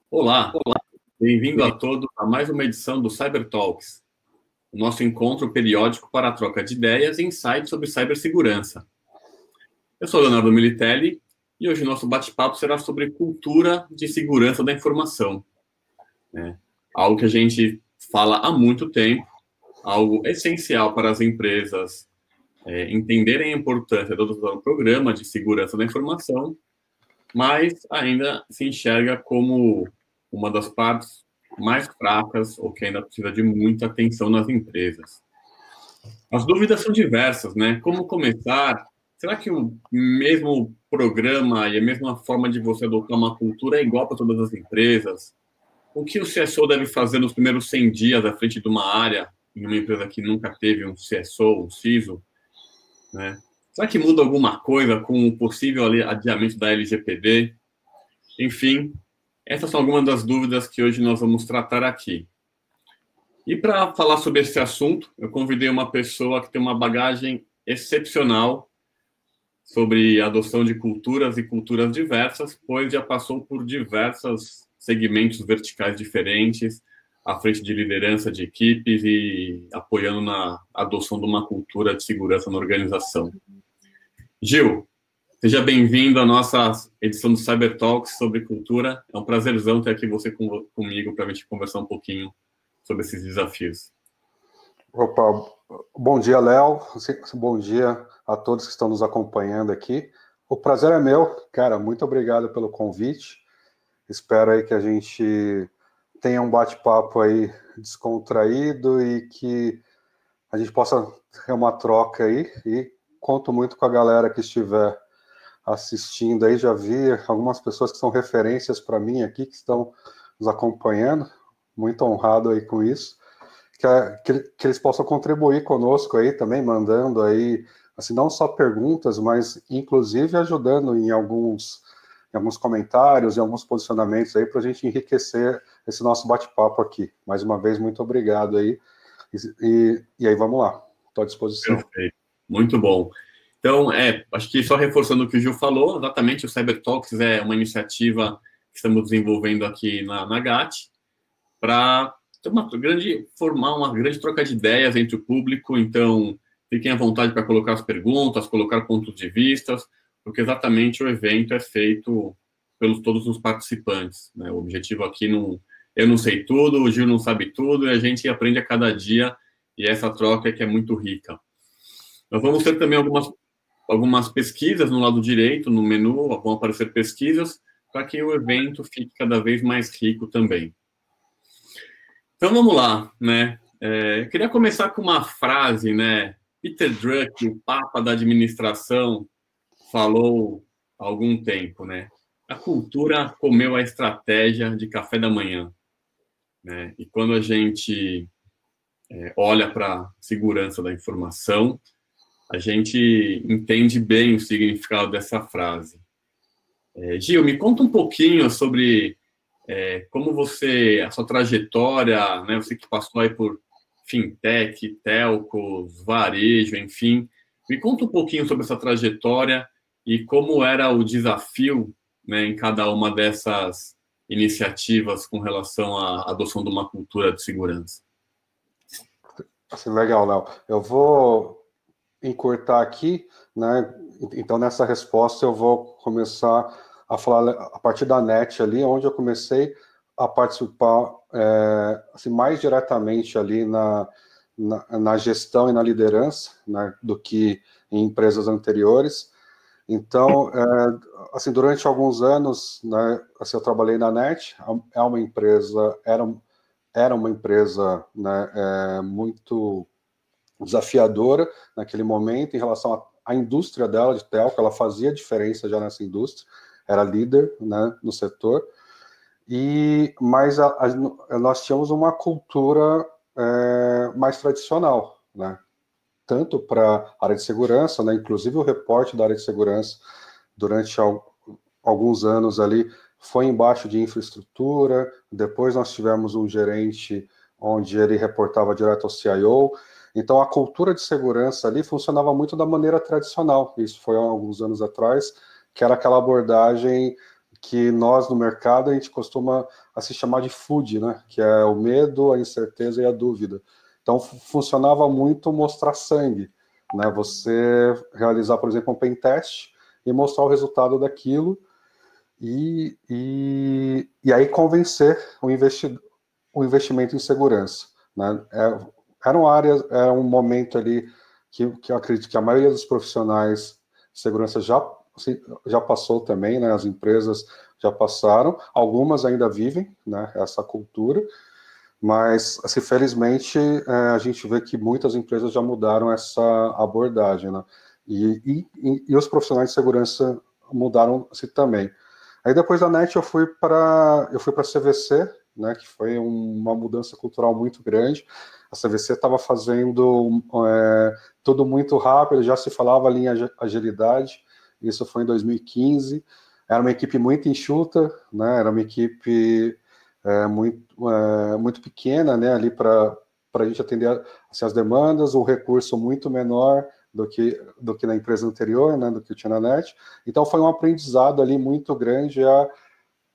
Olá, bem-vindo a todos a mais uma edição do Cyber Talks, o nosso encontro periódico para a troca de ideias e insights sobre cibersegurança. Eu sou Leonardo Militelli e hoje o nosso bate-papo será sobre cultura de segurança da informação, né? Algo que a gente fala há muito tempo, algo essencial para as empresas entenderem a importância do programa de segurança da informação, mas ainda se enxerga como uma das partes mais fracas ou que ainda precisa de muita atenção nas empresas. As dúvidas são diversas, né? Como começar? Será que o mesmo programa e a mesma forma de você adotar uma cultura é igual para todas as empresas? O que o CSO deve fazer nos primeiros 100 dias à frente de uma área, em uma empresa que nunca teve um CSO, um CISO, né? Será que muda alguma coisa com o possível adiamento da LGPD? Enfim, essas são algumas das dúvidas que hoje nós vamos tratar aqui. E para falar sobre esse assunto, eu convidei uma pessoa que tem uma bagagem excepcional sobre a adoção de culturas e culturas diversas, pois já passou por diversos segmentos verticais diferentes, à frente de liderança de equipes e apoiando na adoção de uma cultura de segurança na organização. Gil, seja bem-vindo à nossa edição do Cyber Talks sobre cultura. É um prazerzão ter aqui você comigo para a gente conversar um pouquinho sobre esses desafios. Opa, bom dia, Léo. Bom dia a todos que estão nos acompanhando aqui. O prazer é meu. Cara, muito obrigado pelo convite. Espero aí que a gente tenha um bate-papo aí descontraído e que a gente possa ter uma troca aí. E conto muito com a galera que estiver assistindo aí. Já vi algumas pessoas que são referências para mim aqui, que estão nos acompanhando. Muito honrado aí com isso. Que eles possam contribuir conosco aí também, mandando aí, assim, não só perguntas, mas inclusive ajudando em alguns comentários, em alguns posicionamentos aí, para a gente enriquecer esse nosso bate-papo aqui. Mais uma vez, muito obrigado aí. E aí, vamos lá. Estou à disposição. Perfeito. Muito bom. Então, acho que só reforçando o que o Gil falou, exatamente, o Cyber Talks é uma iniciativa que estamos desenvolvendo aqui na GAT para formar uma grande troca de ideias entre o público. Então, fiquem à vontade para colocar as perguntas, colocar pontos de vista, porque exatamente o evento é feito pelos todos os participantes, né? O objetivo aqui eu não sei tudo, o Gil não sabe tudo, e a gente aprende a cada dia, e essa troca é que é muito rica. Nós vamos ter também algumas pesquisas no lado direito, no menu, vão aparecer pesquisas, para que o evento fique cada vez mais rico também. Então, vamos lá, né? Eu queria começar com uma frase, né? Peter Drucker, o papa da administração, falou há algum tempo, né? A cultura comeu a estratégia de café da manhã, né? E quando a gente olha para a segurança da informação, a gente entende bem o significado dessa frase. Gil, me conta um pouquinho sobre como a sua trajetória, né? Você que passou aí por fintech, telcos, varejo, enfim. Me conta um pouquinho sobre essa trajetória e como era o desafio, né, em cada uma dessas iniciativas com relação à adoção de uma cultura de segurança. Assim, legal, Léo. Eu vou encurtar aqui, né? Então, nessa resposta, eu vou começar a falar a partir da NET ali, onde eu comecei a participar assim, mais diretamente ali na gestão e na liderança, né, do que em empresas anteriores. Então, assim, durante alguns anos, né, assim, eu trabalhei na NET, era uma empresa, né, muito desafiadora naquele momento em relação à indústria dela de telco. Ela fazia diferença já nessa indústria, era líder, né, no setor, mas nós tínhamos uma cultura mais tradicional, né, tanto para a área de segurança, né, inclusive o reporte da área de segurança durante alguns anos ali foi embaixo de infraestrutura. Depois nós tivemos um gerente onde ele reportava direto ao CIO. Então, a cultura de segurança ali funcionava muito da maneira tradicional. Isso foi há alguns anos atrás, que era aquela abordagem que nós no mercado a gente costuma se chamar de FUD, né? Que é o medo, a incerteza e a dúvida. Então funcionava muito mostrar sangue, né? Você realizar, por exemplo, um pen test e mostrar o resultado daquilo e aí convencer o investimento em segurança, né? Era um momento ali que eu acredito que a maioria dos profissionais de segurança já passou também, né? As empresas já passaram, algumas ainda vivem, né, essa cultura, mas, assim, felizmente, a gente vê que muitas empresas já mudaram essa abordagem, né? E os profissionais de segurança mudaram assim, também. Aí depois da NET eu fui para a CVC, né, que foi uma mudança cultural muito grande. A CVC estava fazendo tudo muito rápido, já se falava ali em agilidade, isso foi em 2015. Era uma equipe muito enxuta, né, era uma equipe muito pequena, né, ali para a gente atender assim, as demandas, o recurso muito menor do que na empresa anterior, né, do que tinha na NET. Então foi um aprendizado ali muito grande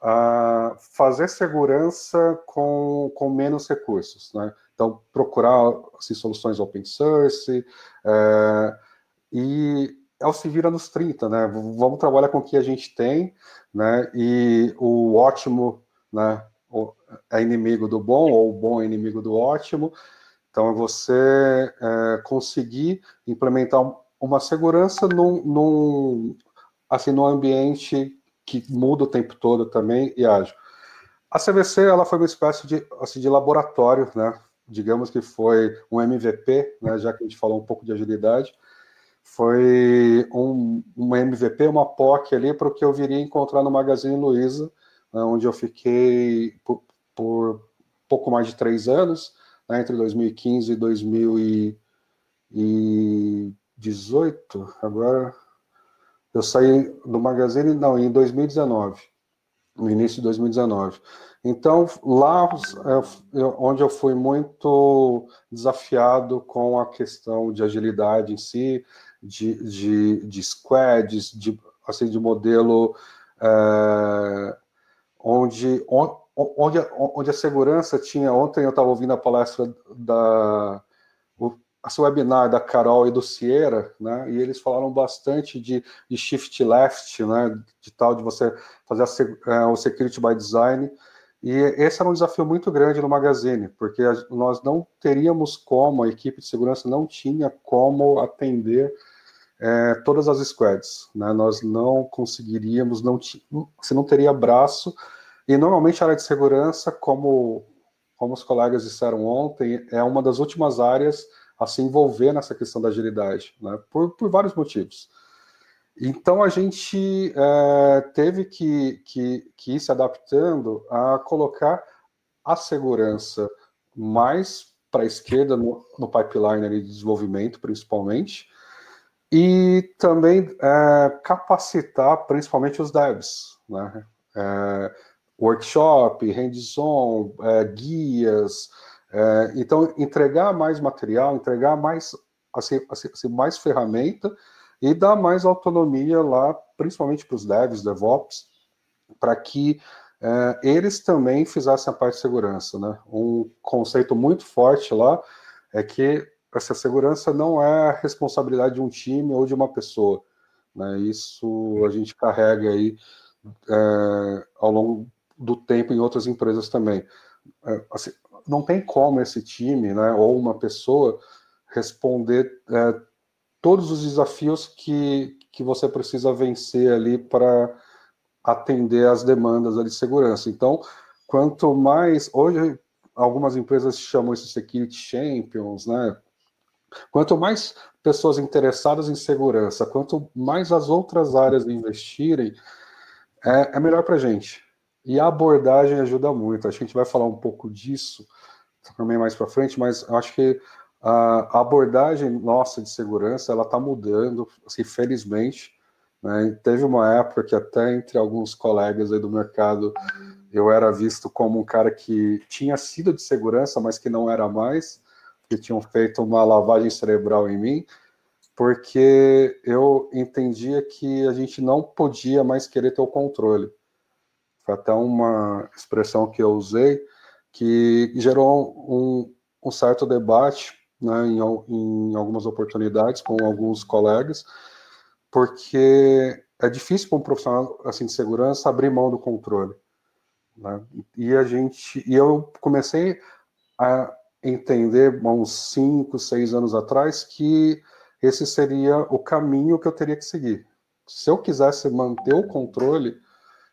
a fazer segurança com menos recursos, né? Então procurar assim, soluções open source e ao se vira nos 30, né? Vamos trabalhar com o que a gente tem, né? E o ótimo, né, é inimigo do bom, ou o bom é inimigo do ótimo. Então, é você conseguir implementar uma segurança num ambiente que muda o tempo todo também e ágil. A CVC ela foi uma espécie de laboratório, né? Digamos que foi um MVP, né? Já que a gente falou um pouco de agilidade. Foi uma MVP, uma POC ali para o que eu viria encontrar no Magazine Luiza, né, onde eu fiquei por pouco mais de 3 anos, né, entre 2015 e 2018. Agora, eu saí do Magazine, não, em 2019, no início de 2019. Então, lá onde eu fui muito desafiado com a questão de agilidade em si, de squads, assim, de modelo onde a segurança tinha... Ontem eu estava ouvindo a palestra esse webinar da Carol e do Sierra, né, e eles falaram bastante de shift left, né, de você fazer o security by design, e esse era um desafio muito grande no Magazine, porque nós não teríamos como, a equipe de segurança não tinha como atender todas as squads, né, nós não conseguiríamos, você não teria braço, e normalmente a área de segurança, como os colegas disseram ontem, é uma das últimas áreas a se envolver nessa questão da agilidade, né, por vários motivos. Então, a gente teve que ir se adaptando a colocar a segurança mais para a esquerda no pipeline de desenvolvimento, principalmente, e também capacitar principalmente os devs, né? Workshop, hands-on, guias, então entregar mais material, entregar mais, assim, mais ferramenta e dar mais autonomia lá, principalmente para os devs, DevOps, para que eles também fizessem a parte de segurança, né? Um conceito muito forte lá é que essa segurança não é a responsabilidade de um time ou de uma pessoa, né? Isso a gente carrega aí ao longo do tempo em outras empresas também. Assim, não tem como esse time, né, ou uma pessoa responder todos os desafios que você precisa vencer ali para atender às demandas de segurança. Então, quanto mais... Hoje, algumas empresas chamam isso de security champions, né? Quanto mais pessoas interessadas em segurança, quanto mais as outras áreas investirem, é melhor para a gente. E a abordagem ajuda muito. A gente vai falar um pouco disso também mais para frente, mas eu acho que a abordagem nossa de segurança ela está mudando, assim, felizmente. Né? Teve uma época que até entre alguns colegas aí do mercado eu era visto como um cara que tinha sido de segurança, mas que não era mais, que tinham feito uma lavagem cerebral em mim, porque eu entendia que a gente não podia mais querer ter o controle. foi até uma expressão que eu usei, que gerou um certo debate, né, em algumas oportunidades com alguns colegas, porque é difícil para um profissional assim, de segurança abrir mão do controle, né? E eu comecei a entender, uns 5, 6 anos atrás, que esse seria o caminho que eu teria que seguir. Se eu quisesse manter o controle,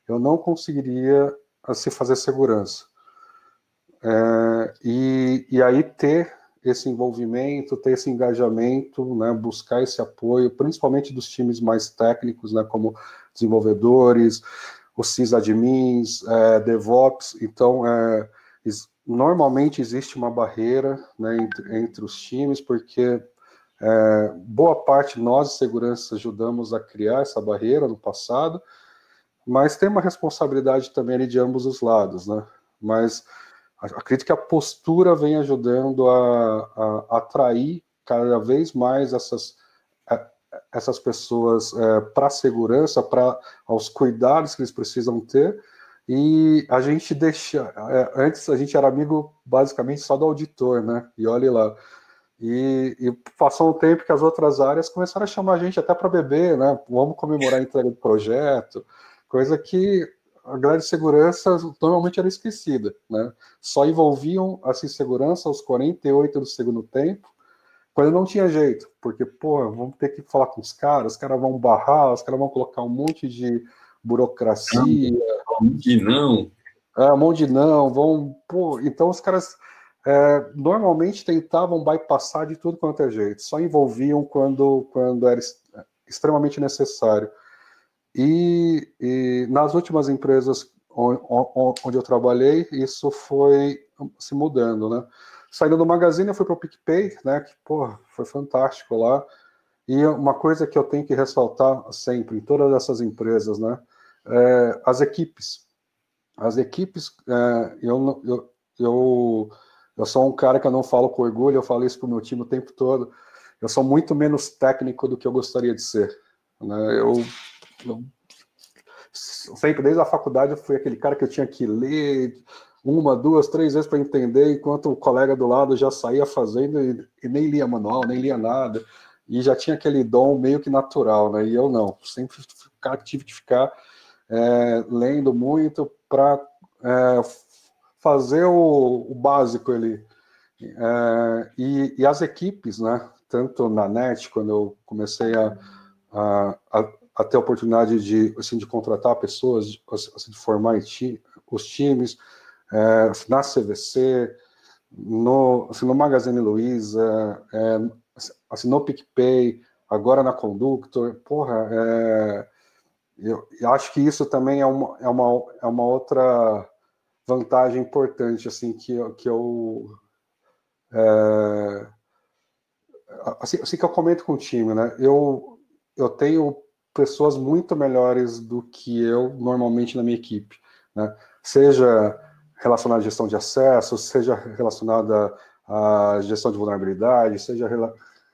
eu não conseguiria se fazer segurança. E aí ter esse envolvimento, ter esse engajamento, né, buscar esse apoio, principalmente dos times mais técnicos, né, como desenvolvedores, os sysadmins, DevOps. Então, normalmente existe uma barreira, né, entre os times, porque boa parte nós de segurança ajudamos a criar essa barreira no passado, mas tem uma responsabilidade também ali de ambos os lados, né? Mas acredito que a postura vem ajudando a atrair cada vez mais essas pessoas para a segurança, para os cuidados que eles precisam ter. E a gente antes a gente era amigo basicamente só do auditor, né? E olhe lá. E passou um tempo que as outras áreas começaram a chamar a gente até para beber, né? Vamos comemorar a entrega do projeto, coisa que a grade de segurança normalmente era esquecida, né? Só envolviam a segurança aos 48 do segundo tempo, quando não tinha jeito, porque, pô, vamos ter que falar com os caras vão barrar, os caras vão colocar um monte de burocracia. Não. Um monte de não, pô, então os caras normalmente tentavam bypassar de tudo quanto é jeito, só envolviam quando era extremamente necessário. E nas últimas empresas onde eu trabalhei, isso foi se mudando, né? Saindo do Magazine, eu fui para o PicPay, né? Que, pô, foi fantástico lá. E uma coisa que eu tenho que ressaltar sempre, em todas essas empresas, né? As equipes. As equipes, eu sou um cara que eu não falo com orgulho, eu falo isso para o meu time o tempo todo. Eu sou muito menos técnico do que eu gostaria de ser, né? Eu sempre, desde a faculdade, eu fui aquele cara que eu tinha que ler 1, 2, 3 vezes para entender, enquanto o colega do lado já saía fazendo e nem lia manual, nem lia nada, e já tinha aquele dom meio que natural, né? E eu não, sempre tive que ficar lendo muito para fazer o básico ali. E as equipes, né? Tanto na NET, quando eu comecei a ter a oportunidade de contratar pessoas, assim, de formar os times, na CVC, no Magazine Luiza, assim, no PicPay, agora na Conductor. Porra, eu acho que isso também é uma outra vantagem importante, assim, que eu assim que eu comento com o time, né? Eu tenho pessoas muito melhores do que eu normalmente na minha equipe, né? Seja relacionada à gestão de acesso, seja relacionada à gestão de vulnerabilidade, seja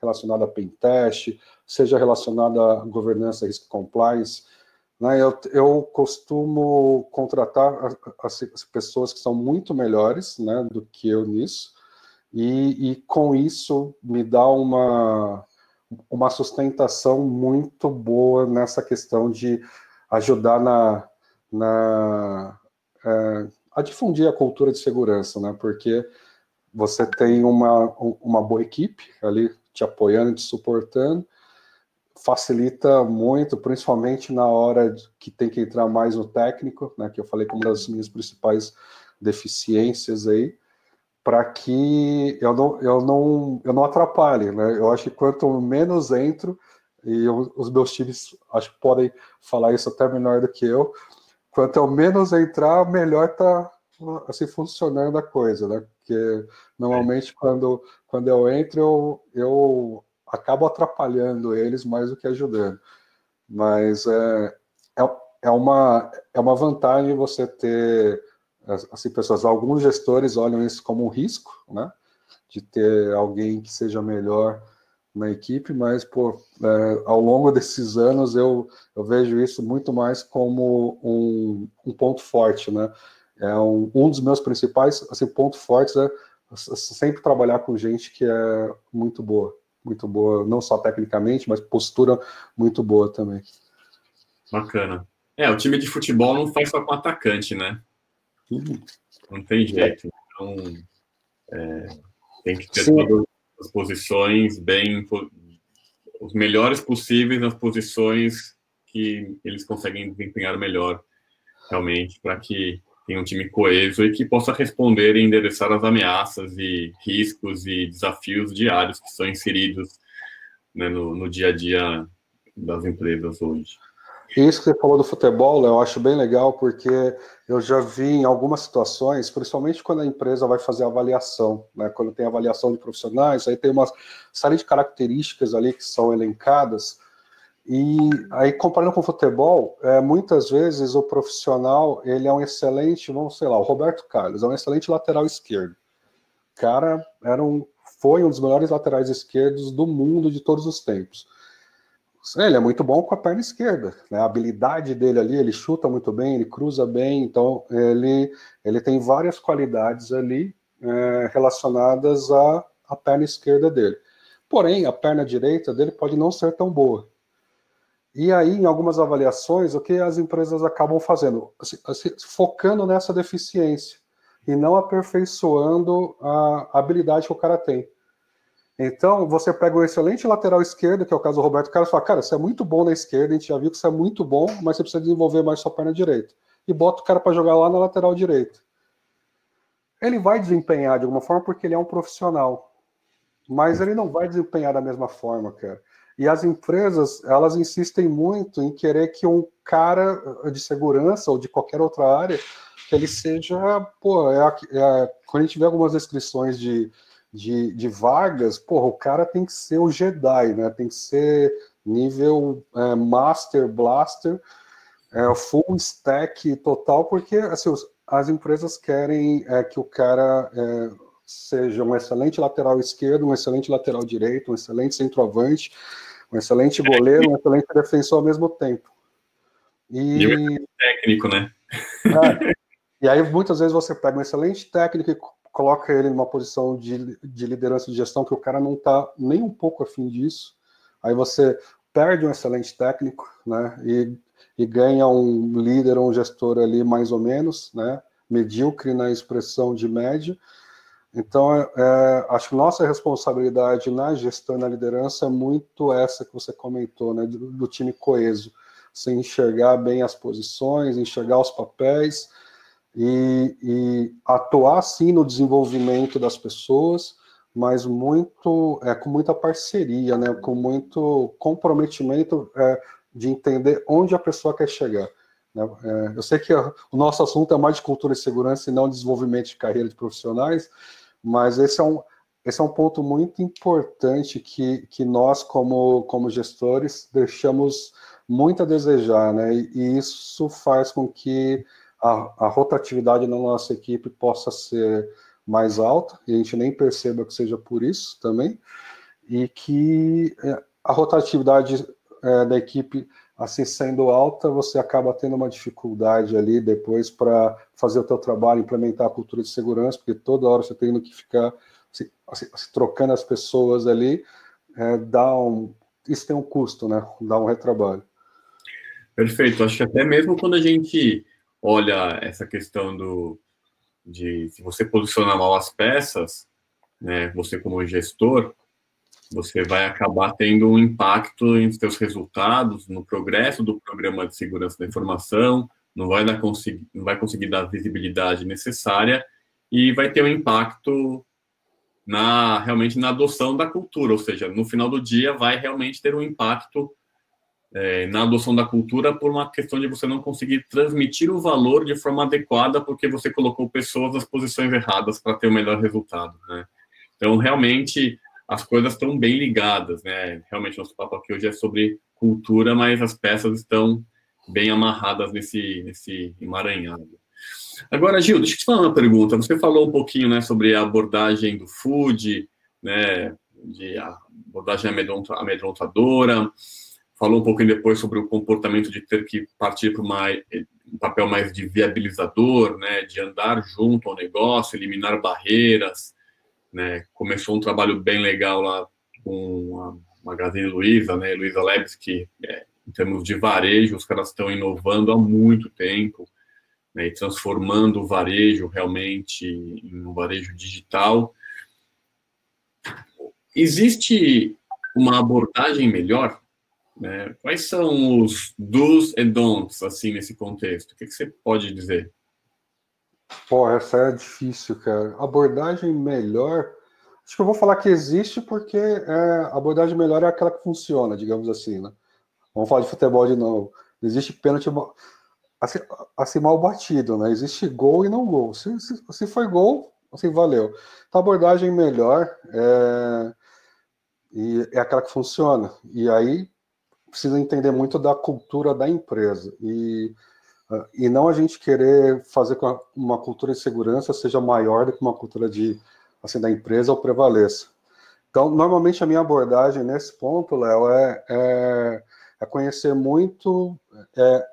relacionada a pentest, seja relacionada à governança, risco compliance, né? Eu costumo contratar as pessoas que são muito melhores, né, do que eu nisso, e com isso me dá uma sustentação muito boa nessa questão de ajudar a difundir a cultura de segurança, né? Porque você tem uma boa equipe ali te apoiando, te suportando, facilita muito, principalmente na hora que tem que entrar mais no técnico, né? Que eu falei como uma das minhas principais deficiências aí, para que eu não atrapalhe, né? Eu acho que quanto menos entro, e os meus times acho que podem falar isso até melhor do que eu, quanto eu menos entrar, melhor tá assim funcionando a coisa, né? Porque normalmente quando eu entro, eu acabo atrapalhando eles mais do que ajudando. Mas é uma vantagem você ter assim, pessoas. Alguns gestores olham isso como um risco, né? De ter alguém que seja melhor na equipe, mas, pô, ao longo desses anos eu vejo isso muito mais como um ponto forte, né? Um dos meus principais assim, pontos fortes é sempre trabalhar com gente que é muito boa, não só tecnicamente, mas postura muito boa também. Bacana. O time de futebol não faz só com atacante, né? Não tem jeito. Então, tem que ter todas as posições bem, os melhores possíveis nas posições que eles conseguem desempenhar melhor, realmente, para que tenha um time coeso e que possa responder e endereçar as ameaças e riscos e desafios diários que são inseridos, né, no dia a dia das empresas hoje. Isso que você falou do futebol, eu acho bem legal, porque eu já vi em algumas situações, principalmente quando a empresa vai fazer avaliação, né? Quando tem avaliação de profissionais, aí tem uma série de características ali que são elencadas, e aí comparando com o futebol, muitas vezes o profissional, ele é um excelente, sei lá, o Roberto Carlos, é um excelente lateral esquerdo. O cara foi um dos melhores laterais esquerdos do mundo de todos os tempos. Ele é muito bom com a perna esquerda, né? A habilidade dele ali, ele chuta muito bem, ele cruza bem, então ele tem várias qualidades ali relacionadas à perna esquerda dele. Porém, a perna direita dele pode não ser tão boa. E aí, em algumas avaliações, o que as empresas acabam fazendo? Focando nessa deficiência e não aperfeiçoando a habilidade que o cara tem. Então, você pega um excelente lateral esquerdo, que é o caso do Roberto Carlos, e fala, cara, você é muito bom na esquerda, a gente já viu que você é muito bom, mas você precisa desenvolver mais sua perna direita. E bota o cara para jogar lá na lateral direita. Ele vai desempenhar de alguma forma porque ele é um profissional, mas ele não vai desempenhar da mesma forma, cara. E as empresas, elas insistem muito em querer que um cara de segurança ou de qualquer outra área, que ele seja, quando a gente vê algumas descrições de vagas, o cara tem que ser o Jedi, né? Tem que ser nível Master Blaster, full stack total, porque assim, as empresas querem que o cara seja um excelente lateral esquerdo, um excelente lateral direito, um excelente centroavante, um excelente goleiro, um excelente defensor ao mesmo tempo. E técnico, né? E aí muitas vezes você pega um excelente técnico e coloca ele numa posição de liderança de gestão que o cara não está nem um pouco afim disso, aí você perde um excelente técnico, né, e ganha um líder ou um gestor ali mais ou menos, né, medíocre na expressão de média. Então, acho que nossa responsabilidade na gestão e na liderança é muito essa que você comentou, né, do time coeso, você enxergar bem as posições, enxergar os papéis, e atuar sim no desenvolvimento das pessoas, mas com muita parceria, né, com muito comprometimento de entender onde a pessoa quer chegar. Né? Eu sei que o nosso assunto é mais de cultura e segurança e não desenvolvimento de carreira de profissionais, mas esse é um ponto muito importante que nós, como gestores, deixamos muito a desejar, né? E isso faz com que a rotatividade na nossa equipe possa ser mais alta, e a gente nem perceba que seja por isso também, e que a rotatividade da equipe assim sendo alta, você acaba tendo uma dificuldade ali depois para fazer o teu trabalho, implementar a cultura de segurança, porque toda hora você tem que ficar se trocando as pessoas ali, isso tem um custo, né? Dá um retrabalho. Perfeito. Acho que até mesmo quando a gente olha essa questão de se você posiciona mal as peças, né, você como gestor, você vai acabar tendo um impacto em seus resultados, no progresso do programa de segurança da informação, não vai conseguir dar a visibilidade necessária e vai ter um impacto realmente na adoção da cultura, ou seja, no final do dia vai realmente ter um impacto na adoção da cultura por uma questão de você não conseguir transmitir o valor de forma adequada porque você colocou pessoas nas posições erradas para ter o melhor resultado, né? Então, realmente, as coisas estão bem ligadas, né? Realmente, nosso papo aqui hoje é sobre cultura, mas as peças estão bem amarradas nesse emaranhado. Agora, Gil, deixa eu te falar uma pergunta. Você falou um pouquinho, né, sobre a abordagem do food, né, de abordagem amedrontadora, falou um pouquinho depois sobre o comportamento de ter que partir para um papel mais de viabilizador, né, de andar junto ao negócio, eliminar barreiras, né, começou um trabalho bem legal lá com a Magazine Luiza, né, Luiza Labs, que em termos de varejo, os caras estão inovando há muito tempo, né, e transformando o varejo realmente em um varejo digital. Existe uma abordagem melhor, né? Quais são os do's and don'ts, assim, nesse contexto? O que você pode dizer? Pô, essa é difícil, cara. Abordagem melhor, acho que eu vou falar que existe porque a abordagem melhor é aquela que funciona, digamos assim, né? Vamos falar de futebol de novo. Existe pênalti assim mal batido, né? Existe gol e não gol. Se foi gol, assim, valeu. Então, a abordagem melhor é aquela que funciona. E aí precisa entender muito da cultura da empresa. E não a gente querer fazer com que uma cultura de segurança seja maior do que uma cultura assim, da empresa ou prevaleça. Então, normalmente a minha abordagem nesse ponto, Léo, é conhecer muito,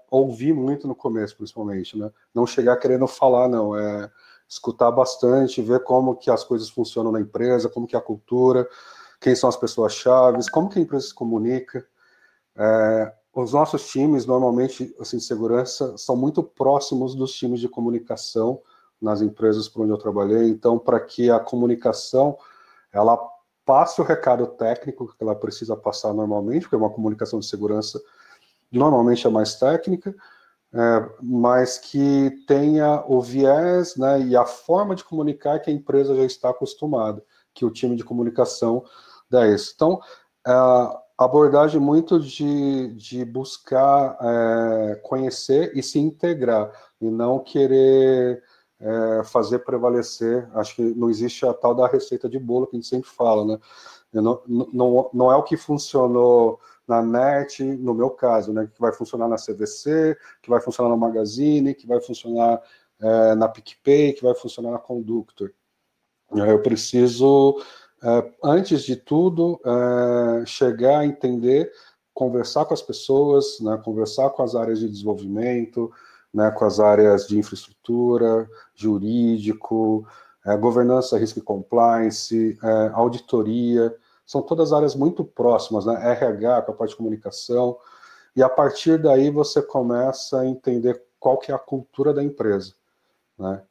ouvir muito no começo, principalmente, né? Não chegar querendo falar, não. É escutar bastante, ver como que as coisas funcionam na empresa, como que é a cultura, quem são as pessoas-chave, como que a empresa se comunica. Os nossos times, normalmente, assim, de segurança, são muito próximos dos times de comunicação nas empresas por onde eu trabalhei. Então, para que a comunicação ela passe o recado técnico que ela precisa passar normalmente, porque uma comunicação de segurança normalmente é mais técnica, mas que tenha o viés, né, e a forma de comunicar que a empresa já está acostumada, que o time de comunicação dá isso. Então, abordagem muito de buscar conhecer e se integrar, e não querer fazer prevalecer. Acho que não existe a tal da receita de bolo que a gente sempre fala, né? Não é o que funcionou na NET, no meu caso, né? Que vai funcionar na CVC, que vai funcionar na Magazine, que vai funcionar na PicPay, que vai funcionar na Conductor. Eu preciso, antes de tudo, chegar a entender, conversar com as pessoas, né, conversar com as áreas de desenvolvimento, né, com as áreas de infraestrutura, jurídico, governança, risco e compliance, auditoria, são todas áreas muito próximas, né, RH, com a parte de comunicação, e a partir daí você começa a entender qual que é a cultura da empresa, né.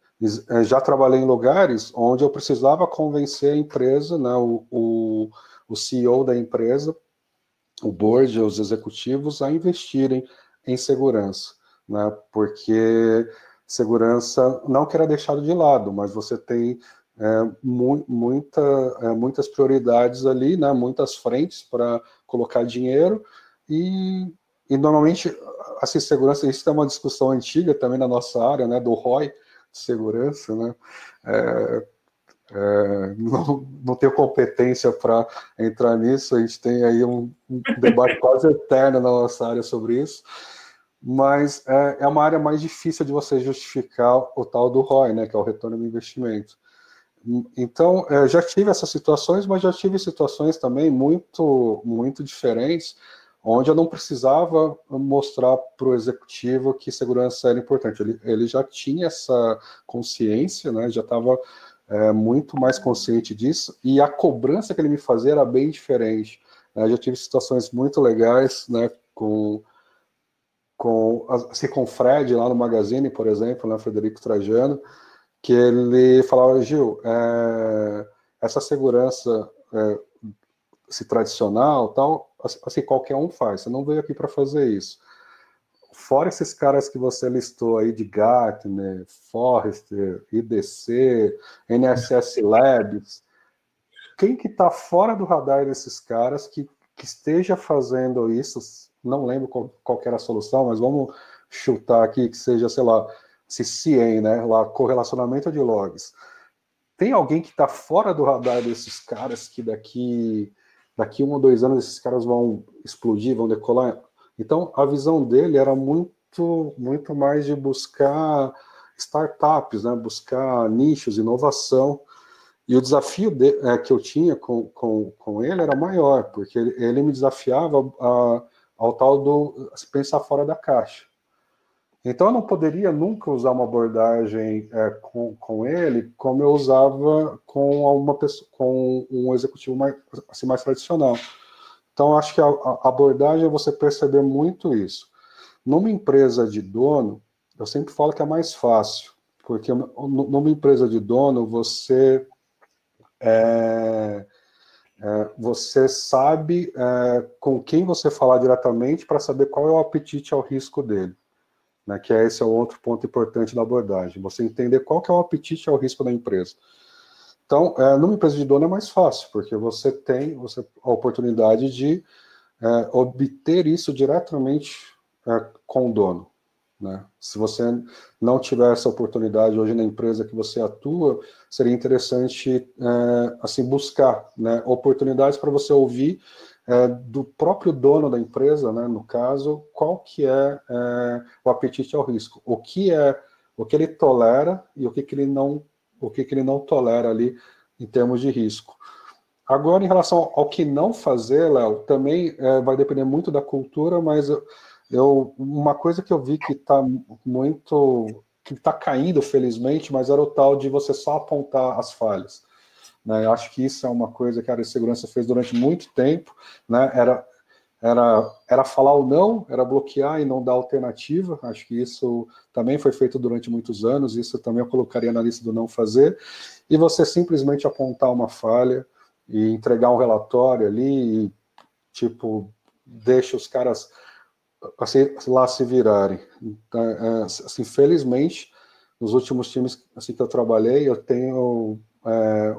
Já trabalhei em lugares onde eu precisava convencer a empresa, né, o CEO da empresa, o board, os executivos, a investirem em segurança, né, porque segurança não que era deixado de lado, mas você tem muitas prioridades ali, né, muitas frentes para colocar dinheiro e normalmente assim, segurança, isso é uma discussão antiga também na nossa área, né, do ROI, segurança, né? Não tenho competência para entrar nisso, a gente tem aí um debate quase eterno na nossa área sobre isso, mas é uma área mais difícil de você justificar o tal do ROI, né, que é o retorno do investimento. Então, já tive essas situações, mas já tive situações também muito, muito diferentes, onde eu não precisava mostrar para o executivo que segurança era importante. Ele já tinha essa consciência, né, já estava muito mais consciente disso, e a cobrança que ele me fazia era bem diferente. Já tive situações muito legais, né, com o Fred, lá no Magazine, por exemplo, né, Frederico Trajano, que ele falava, Gil, essa segurança se tradicional, tal, assim, qualquer um faz, você não veio aqui para fazer isso. Fora esses caras que você listou aí de Gartner, Forrester, IDC, NSS Labs, quem que está fora do radar desses caras que esteja fazendo isso, não lembro qual que era a solução, mas vamos chutar aqui que seja, sei lá, CCIEM, né, lá, correlacionamento de logs. Tem alguém que está fora do radar desses caras que daqui 1 ou 2 anos esses caras vão explodir, vão decolar? Então, a visão dele era muito, muito mais de buscar startups, né? Buscar nichos, inovação. E o desafio que eu tinha com ele era maior, porque ele me desafiava ao tal do pensar fora da caixa. Então, eu não poderia nunca usar uma abordagem com ele como eu usava com um executivo mais tradicional. Então, acho que a abordagem é você perceber muito isso. Numa empresa de dono, eu sempre falo que é mais fácil, porque numa empresa de dono, você sabe com quem você falar diretamente para saber qual é o apetite ao risco dele. Né, que esse é o outro ponto importante da abordagem, você entender qual que é o apetite ao risco da empresa. Então, numa empresa de dono é mais fácil, porque você tem a oportunidade de obter isso diretamente com o dono. Né? Se você não tiver essa oportunidade hoje na empresa que você atua, seria interessante assim, buscar, né, oportunidades para você ouvir do próprio dono da empresa, né, no caso, qual que é o apetite ao risco, o que ele tolera e o que ele não tolera ali em termos de risco. Agora, em relação ao que não fazer, Léo, também vai depender muito da cultura, mas uma coisa que eu vi que está caindo, felizmente, mas era o tal de você só apontar as falhas. Né? Eu acho que isso é uma coisa que a área de segurança fez durante muito tempo, né? Era falar o não, era bloquear e não dar alternativa. Acho que isso também foi feito durante muitos anos, isso também eu colocaria na lista do não fazer. E você simplesmente apontar uma falha e entregar um relatório ali e, tipo, deixa os caras assim, lá se virarem. Então, assim, felizmente, nos últimos times assim, que eu trabalhei, eu tenho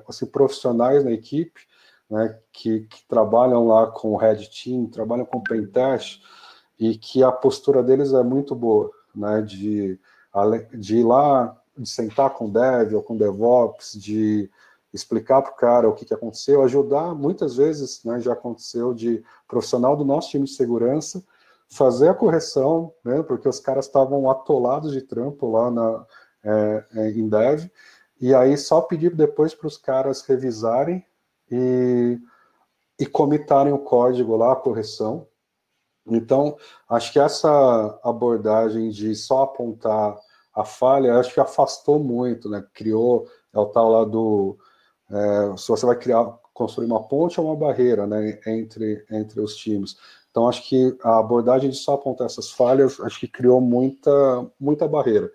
assim, profissionais na equipe, né, que trabalham lá com o Red Team, trabalham com Pentest, e que a postura deles é muito boa, né, de ir lá, de sentar com o Dev ou com o DevOps, de explicar para o cara o que aconteceu, ajudar, muitas vezes, né, já aconteceu de profissional do nosso time de segurança fazer a correção, né, porque os caras estavam atolados de trampo lá em Dev, e aí só pedir depois para os caras revisarem e comitarem o código lá, a correção. Então, acho que essa abordagem de só apontar a falha, acho que afastou muito, né? Criou, é o tal lá do... se você vai construir uma ponte ou uma barreira, né, entre os times. Então, acho que a abordagem de só apontar essas falhas, acho que criou muita barreira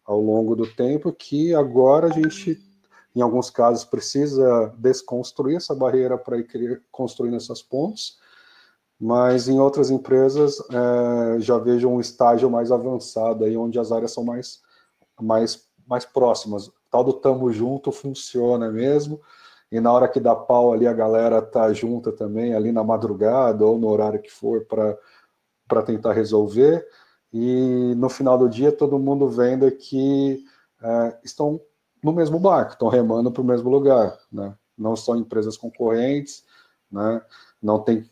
ao longo do tempo, que agora a gente, em alguns casos, precisa desconstruir essa barreira para ir construindo essas pontes, mas em outras empresas já vejo um estágio mais avançado, aí, onde as áreas são mais próximas. O tal do tamo junto funciona mesmo, e na hora que dá pau ali, a galera tá junta também, ali na madrugada, ou no horário que for, para tentar resolver, e no final do dia todo mundo vendo que estão no mesmo barco, estão remando para o mesmo lugar, né? Não são empresas concorrentes, né? Não tem...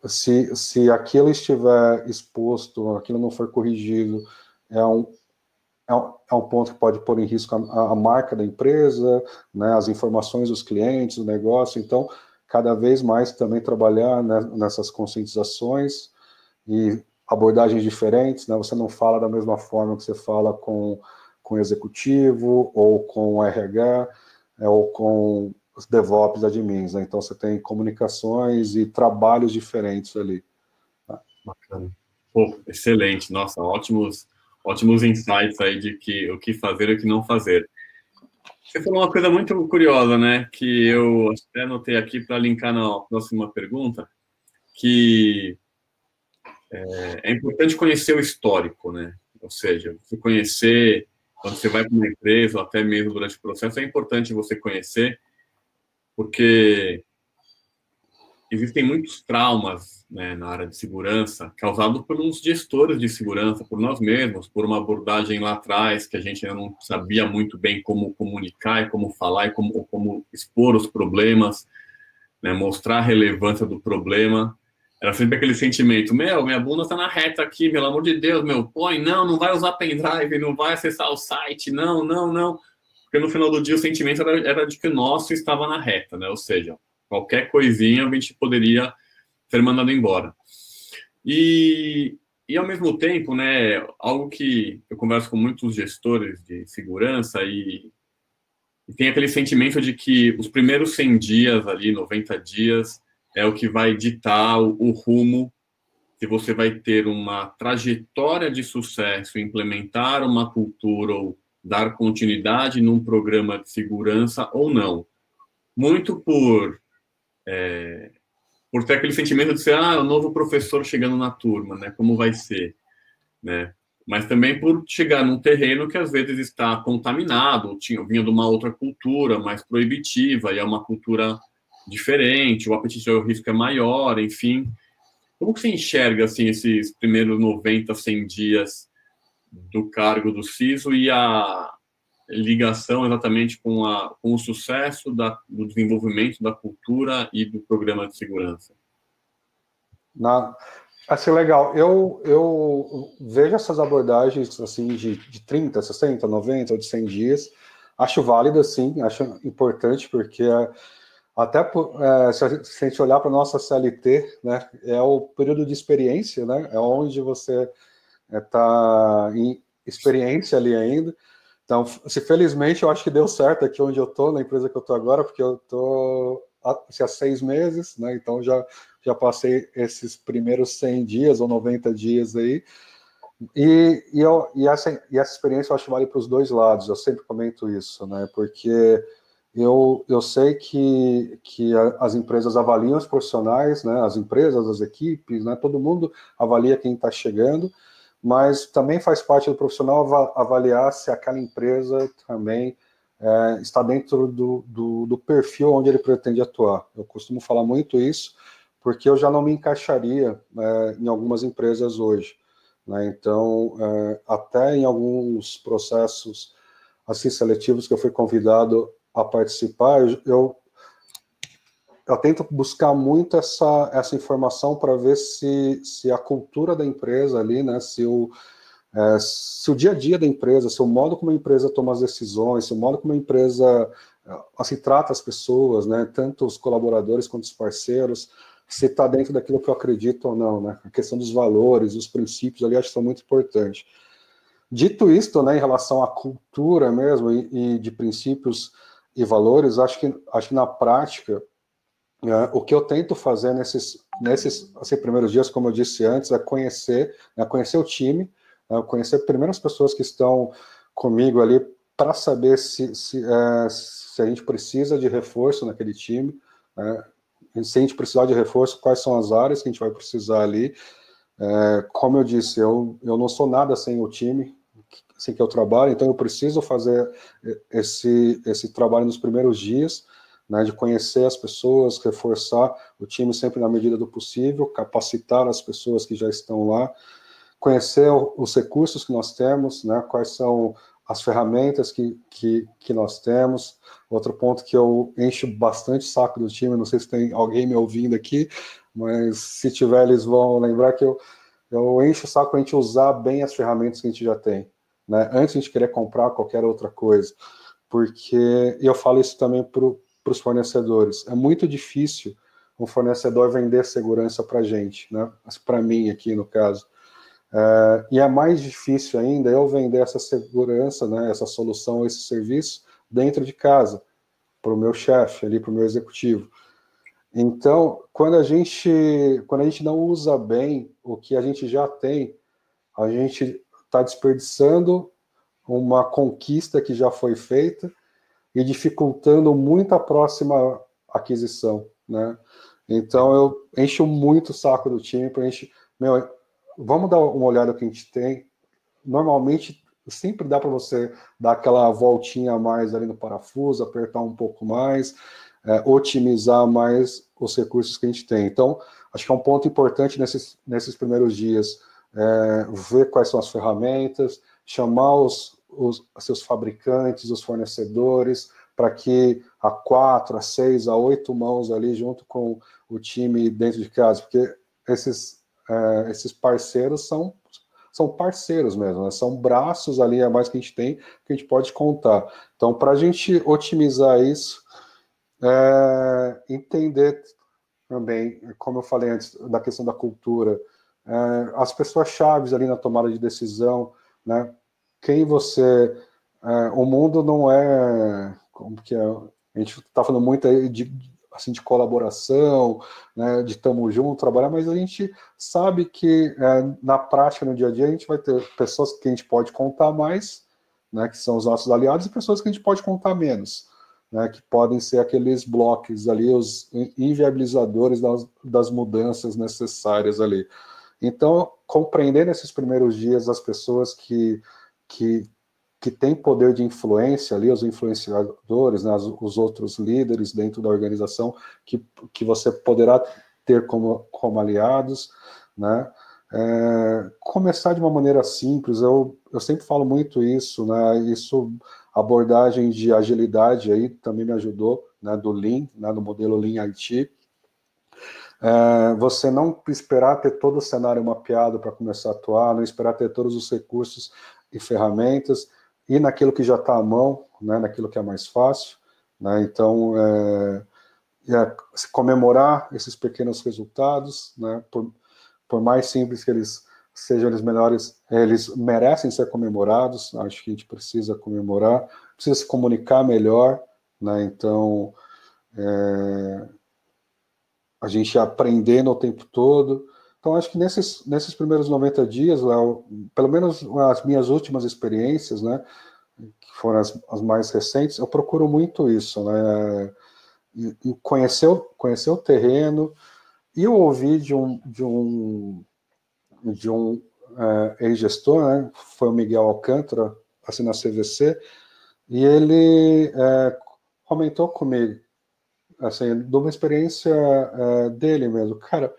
se aquilo estiver exposto, aquilo não for corrigido, é um ponto que pode pôr em risco a marca da empresa, né, as informações dos clientes, o negócio. Então, cada vez mais também trabalhar, né, nessas conscientizações e abordagens diferentes, né? Você não fala da mesma forma que você fala com o executivo, ou com o RH, ou com os DevOps admins, né? Então, você tem comunicações e trabalhos diferentes ali. Tá? Bacana. Pô, excelente. Nossa, ótimos insights aí de o que fazer e o que não fazer. Você falou uma coisa muito curiosa, né? Que eu até anotei aqui para linkar na próxima pergunta, que é importante conhecer o histórico, né? Ou seja, você conhecer, quando você vai para uma empresa, ou até mesmo durante o processo, é importante você conhecer, porque existem muitos traumas, né, na área de segurança, causados pelos gestores de segurança, por nós mesmos, por uma abordagem lá atrás, que a gente ainda não sabia muito bem como comunicar, e como falar, e como expor os problemas, né, mostrar a relevância do problema. Era sempre aquele sentimento, minha bunda está na reta aqui, pelo amor de Deus, põe, não vai usar pendrive, não vai acessar o site, não. porque no final do dia o sentimento era de que o nosso estava na reta, né? Ou seja, qualquer coisinha a gente poderia ser mandado embora. E ao mesmo tempo, né, algo que eu converso com muitos gestores de segurança e tem aquele sentimento de que os primeiros 100 dias ali, 90 dias, é o que vai ditar o rumo, se você vai ter uma trajetória de sucesso, implementar uma cultura ou dar continuidade num programa de segurança ou não. Muito por ter aquele sentimento de ser, o novo professor chegando na turma, né? Como vai ser, né? Mas também por chegar num terreno que às vezes está contaminado, vinha de uma outra cultura mais proibitiva, e é uma cultura diferente, o apetite ao risco é maior, enfim. Como que você enxerga, assim, esses primeiros 90, 100 dias do cargo do CISO e a ligação exatamente com o sucesso do desenvolvimento da cultura e do programa de segurança? Assim, legal. Eu vejo essas abordagens assim de 30, 60, 90 ou de 100 dias. Acho válido, sim, acho importante, porque até se a gente olhar para a nossa CLT, né, é o período de experiência, né, é onde você está em experiência ali ainda. Então, se felizmente eu acho que deu certo aqui onde eu estou, na empresa que eu estou agora, porque eu estou há 6 meses, né, então já passei esses primeiros 100 dias ou 90 dias aí, e essa experiência eu acho que vale para os dois lados, eu sempre comento isso, né, porque eu sei que as empresas avaliam os profissionais, né, as empresas, as equipes, né, todo mundo avalia quem está chegando, mas também faz parte do profissional avaliar se aquela empresa também está dentro do perfil onde ele pretende atuar. Eu costumo falar muito isso, porque eu já não me encaixaria em algumas empresas hoje, né? Então, até em alguns processos assim seletivos que eu fui convidado a participar, eu tento buscar muito essa informação para ver se a cultura da empresa ali, né, se o dia a dia da empresa, se o modo como a empresa toma as decisões, se o modo como a empresa assim, trata as pessoas, né, tanto os colaboradores quanto os parceiros, se está dentro daquilo que eu acredito ou não, né, a questão dos valores, os princípios ali, acho que são muito importantes. Dito isto, né, em relação à cultura mesmo e de princípios e valores, acho que na prática, o que eu tento fazer nesses assim, primeiros dias, como eu disse antes, é conhecer o time, conhecer primeiro as pessoas que estão comigo ali para saber se a gente precisa de reforço naquele time, se a gente precisar de reforço, quais são as áreas que a gente vai precisar ali. Como eu disse, eu não sou nada sem o time, assim que eu trabalho, então eu preciso fazer esse trabalho nos primeiros dias, né, de conhecer as pessoas, reforçar o time sempre na medida do possível, capacitar as pessoas que já estão lá, conhecer os recursos que nós temos, né, quais são as ferramentas que nós temos. Outro ponto que eu encho bastante o saco do time, não sei se tem alguém me ouvindo aqui, mas se tiver, eles vão lembrar que eu encho o saco para a gente usar bem as ferramentas que a gente já tem, né, antes de a gente querer comprar qualquer outra coisa, porque eu falo isso também para os fornecedores, é muito difícil um fornecedor vender segurança para a gente, né, para mim aqui no caso, e é mais difícil ainda eu vender essa segurança, né, essa solução, esse serviço dentro de casa, para o meu chefe ali, para o meu executivo. Então, quando a gente não usa bem o que a gente já tem, a gente está desperdiçando uma conquista que já foi feita e dificultando muito a próxima aquisição, né? Então, eu encho muito o saco do time para a gente, vamos dar uma olhada no que a gente tem. Normalmente, sempre dá para você dar aquela voltinha a mais ali no parafuso, apertar um pouco mais, otimizar mais os recursos que a gente tem. Então, acho que é um ponto importante nesses primeiros dias, ver quais são as ferramentas, chamar os seus fabricantes, os fornecedores, para que a 4, a 6, a 8 mãos ali junto com o time dentro de casa, porque esses parceiros são são parceiros mesmo, né? São braços ali a mais que a gente tem, que a gente pode contar. Então, para a gente otimizar isso, entender também, como eu falei antes, da questão da cultura, as pessoas chaves ali na tomada de decisão, né? Quem você... o mundo não é... Como que é? A gente está falando muito aí assim, de colaboração, né, de estamos juntos, trabalhar, mas a gente sabe que na prática, no dia a dia, a gente vai ter pessoas que a gente pode contar mais, né, que são os nossos aliados, e pessoas que a gente pode contar menos, né, que podem ser aqueles blocos ali, os inviabilizadores das mudanças necessárias ali. Então, compreender nesses primeiros dias as pessoas que têm poder de influência ali, os influenciadores, né, os outros líderes dentro da organização, que você poderá ter como aliados, né, começar de uma maneira simples, eu sempre falo muito isso, né, abordagem de agilidade aí também me ajudou, né, do Lean, né, do modelo Lean IT. Você não esperar ter todo o cenário mapeado para começar a atuar, não esperar ter todos os recursos e ferramentas, e naquilo que já está à mão, né, naquilo que é mais fácil, né, então comemorar esses pequenos resultados, né, por mais simples que eles sejam, eles melhores, eles merecem ser comemorados, acho que a gente precisa comemorar, precisa se comunicar melhor, né, então a gente aprendendo o tempo todo. Então, acho que nesses primeiros 90 dias, Léo, pelo menos as minhas últimas experiências, né, que foram as mais recentes, eu procuro muito isso, né, e conhecer o terreno, e eu ouvi de um ex-gestor, né, foi o Miguel Alcântara, assim, na CVC, e ele comentou comigo, assim, de uma experiência dele mesmo. Cara,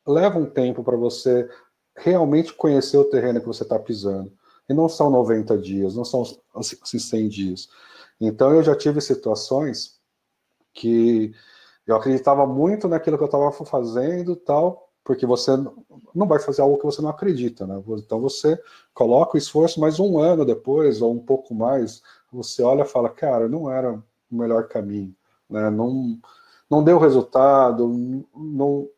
leva um tempo para você realmente conhecer o terreno que você está pisando. E não são 90 dias, não são assim, 100 dias. Então, eu já tive situações que eu acreditava muito naquilo que eu estava fazendo, tal, porque você não vai fazer algo que você não acredita, né? Então, você coloca o esforço, mas um ano depois, ou um pouco mais, você olha e fala, cara, não era o melhor caminho, né? Não deu resultado, não,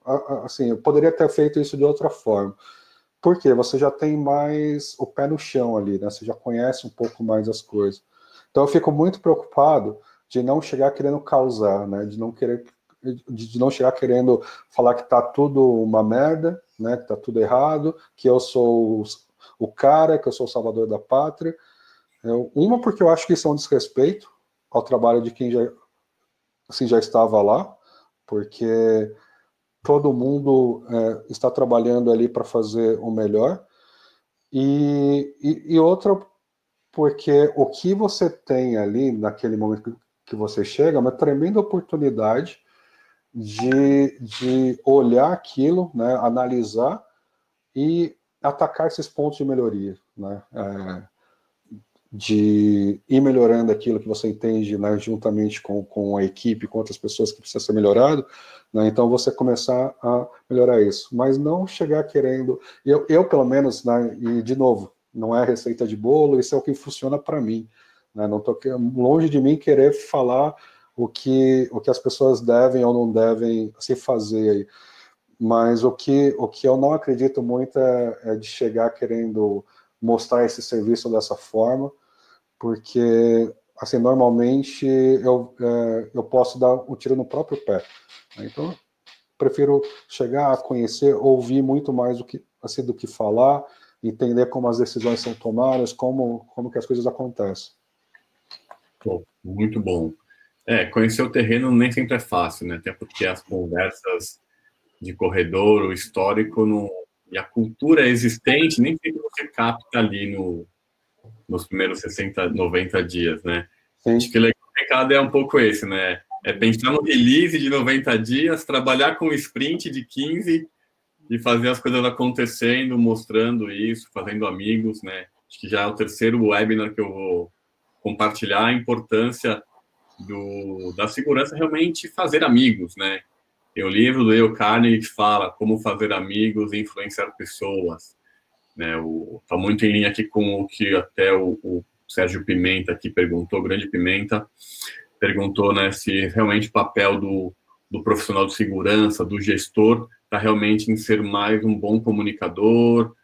assim, eu poderia ter feito isso de outra forma. Por quê? Você já tem mais o pé no chão ali, né? Você já conhece um pouco mais as coisas. Então eu fico muito preocupado de não chegar querendo causar, né? De não chegar querendo falar que tá tudo uma merda, né? Que tá tudo errado, que eu sou o cara, que eu sou o salvador da pátria. Uma, porque eu acho que isso é um desrespeito ao trabalho de quem já estava lá, porque todo mundo está trabalhando ali para fazer o melhor, e outra, porque o que você tem ali naquele momento que você chega é uma tremenda oportunidade de olhar aquilo, né, analisar e atacar esses pontos de melhoria, né, de ir melhorando aquilo que você entende, né, juntamente com a equipe, com outras pessoas que precisa ser melhorado, né, então você começar a melhorar isso, mas não chegar querendo, eu pelo menos, né, e de novo, não é receita de bolo, isso é o que funciona para mim, né, não tô longe de mim querer falar o que as pessoas devem ou não devem se fazer aí, mas o que eu não acredito muito é de chegar querendo mostrar esse serviço dessa forma, porque, assim, normalmente eu posso dar um tiro no próprio pé. Então, prefiro chegar a conhecer, ouvir muito mais do que falar, entender como as decisões são tomadas, como que as coisas acontecem. Pô, muito bom. Conhecer o terreno nem sempre é fácil, né? Até porque as conversas de corredor, o histórico e a cultura existente, nem sempre você capta ali nos primeiros 60, 90 dias, né? Sim. Acho que o recado é um pouco esse, né? É pensar no release de 90 dias, trabalhar com o sprint de 15 e fazer as coisas acontecendo, mostrando isso, fazendo amigos, né? Acho que já é o terceiro webinar que eu vou compartilhar a importância da segurança realmente fazer amigos, né? Tem o livro do Dale Carnegie que fala como fazer amigos e influenciar pessoas. né? Está muito em linha aqui com o que até o Sérgio Pimenta aqui perguntou, Grande Pimenta, perguntou, né, se realmente o papel do profissional de segurança, do gestor, está realmente em ser mais um bom comunicador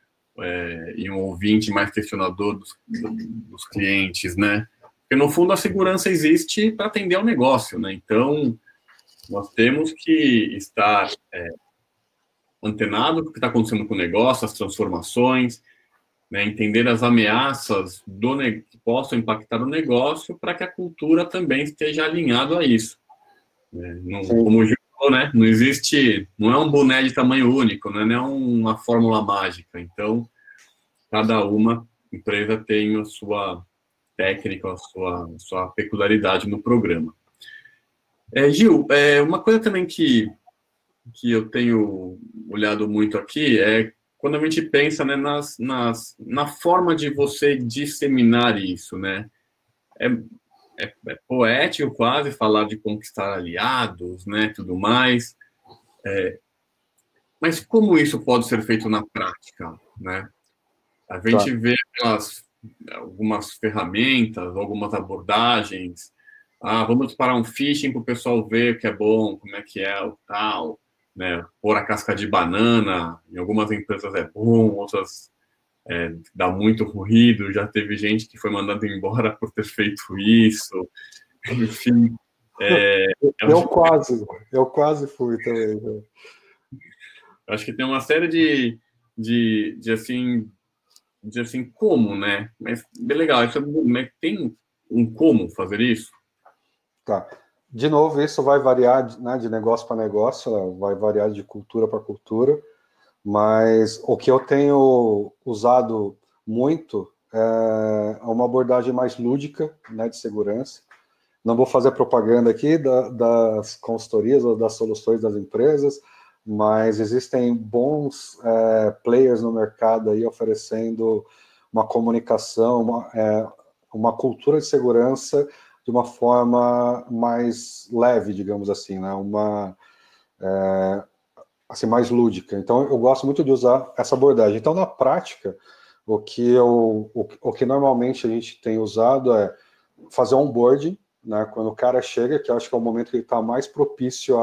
e um ouvinte mais questionador dos clientes, né? Porque, no fundo, a segurança existe para atender ao negócio, né? Então, nós temos que estar antenado com o que está acontecendo com o negócio, as transformações, né? Entender as ameaças que possam impactar o negócio para que a cultura também esteja alinhada a isso. Né? Como o Gil falou, né? Não existe, não é um boné de tamanho único, né? Não é uma fórmula mágica. Então, cada empresa tem a sua técnica, a sua peculiaridade no programa. Gil, uma coisa também que eu tenho olhado muito aqui é quando a gente pensa, né, na forma de você disseminar isso, né? É poético quase falar de conquistar aliados, né, tudo mais. Mas como isso pode ser feito na prática, né? A gente vê algumas ferramentas, algumas abordagens. Vamos disparar um phishing para o pessoal ver o que é bom, como é que é o tal, né? Pôr a casca de banana, em algumas empresas é bom, outras dá muito ruído. Já teve gente que foi mandada embora por ter feito isso. Enfim. Eu quase fui também. Né? Acho que tem uma série de assim, como, né? Mas bem legal, mas tem um como fazer isso? Tá. De novo, isso vai variar, né, de negócio para negócio, vai variar de cultura para cultura, mas o que eu tenho usado muito é uma abordagem mais lúdica, né, de segurança. Não vou fazer propaganda aqui das consultorias ou das soluções das empresas, mas existem bons players no mercado aí oferecendo uma comunicação, uma cultura de segurança de uma forma mais leve, digamos assim, né? Assim, mais lúdica. Então, eu gosto muito de usar essa abordagem. Então, na prática, o que normalmente a gente tem usado é fazer onboarding, né? Quando o cara chega, que eu acho que é o momento que ele está mais propício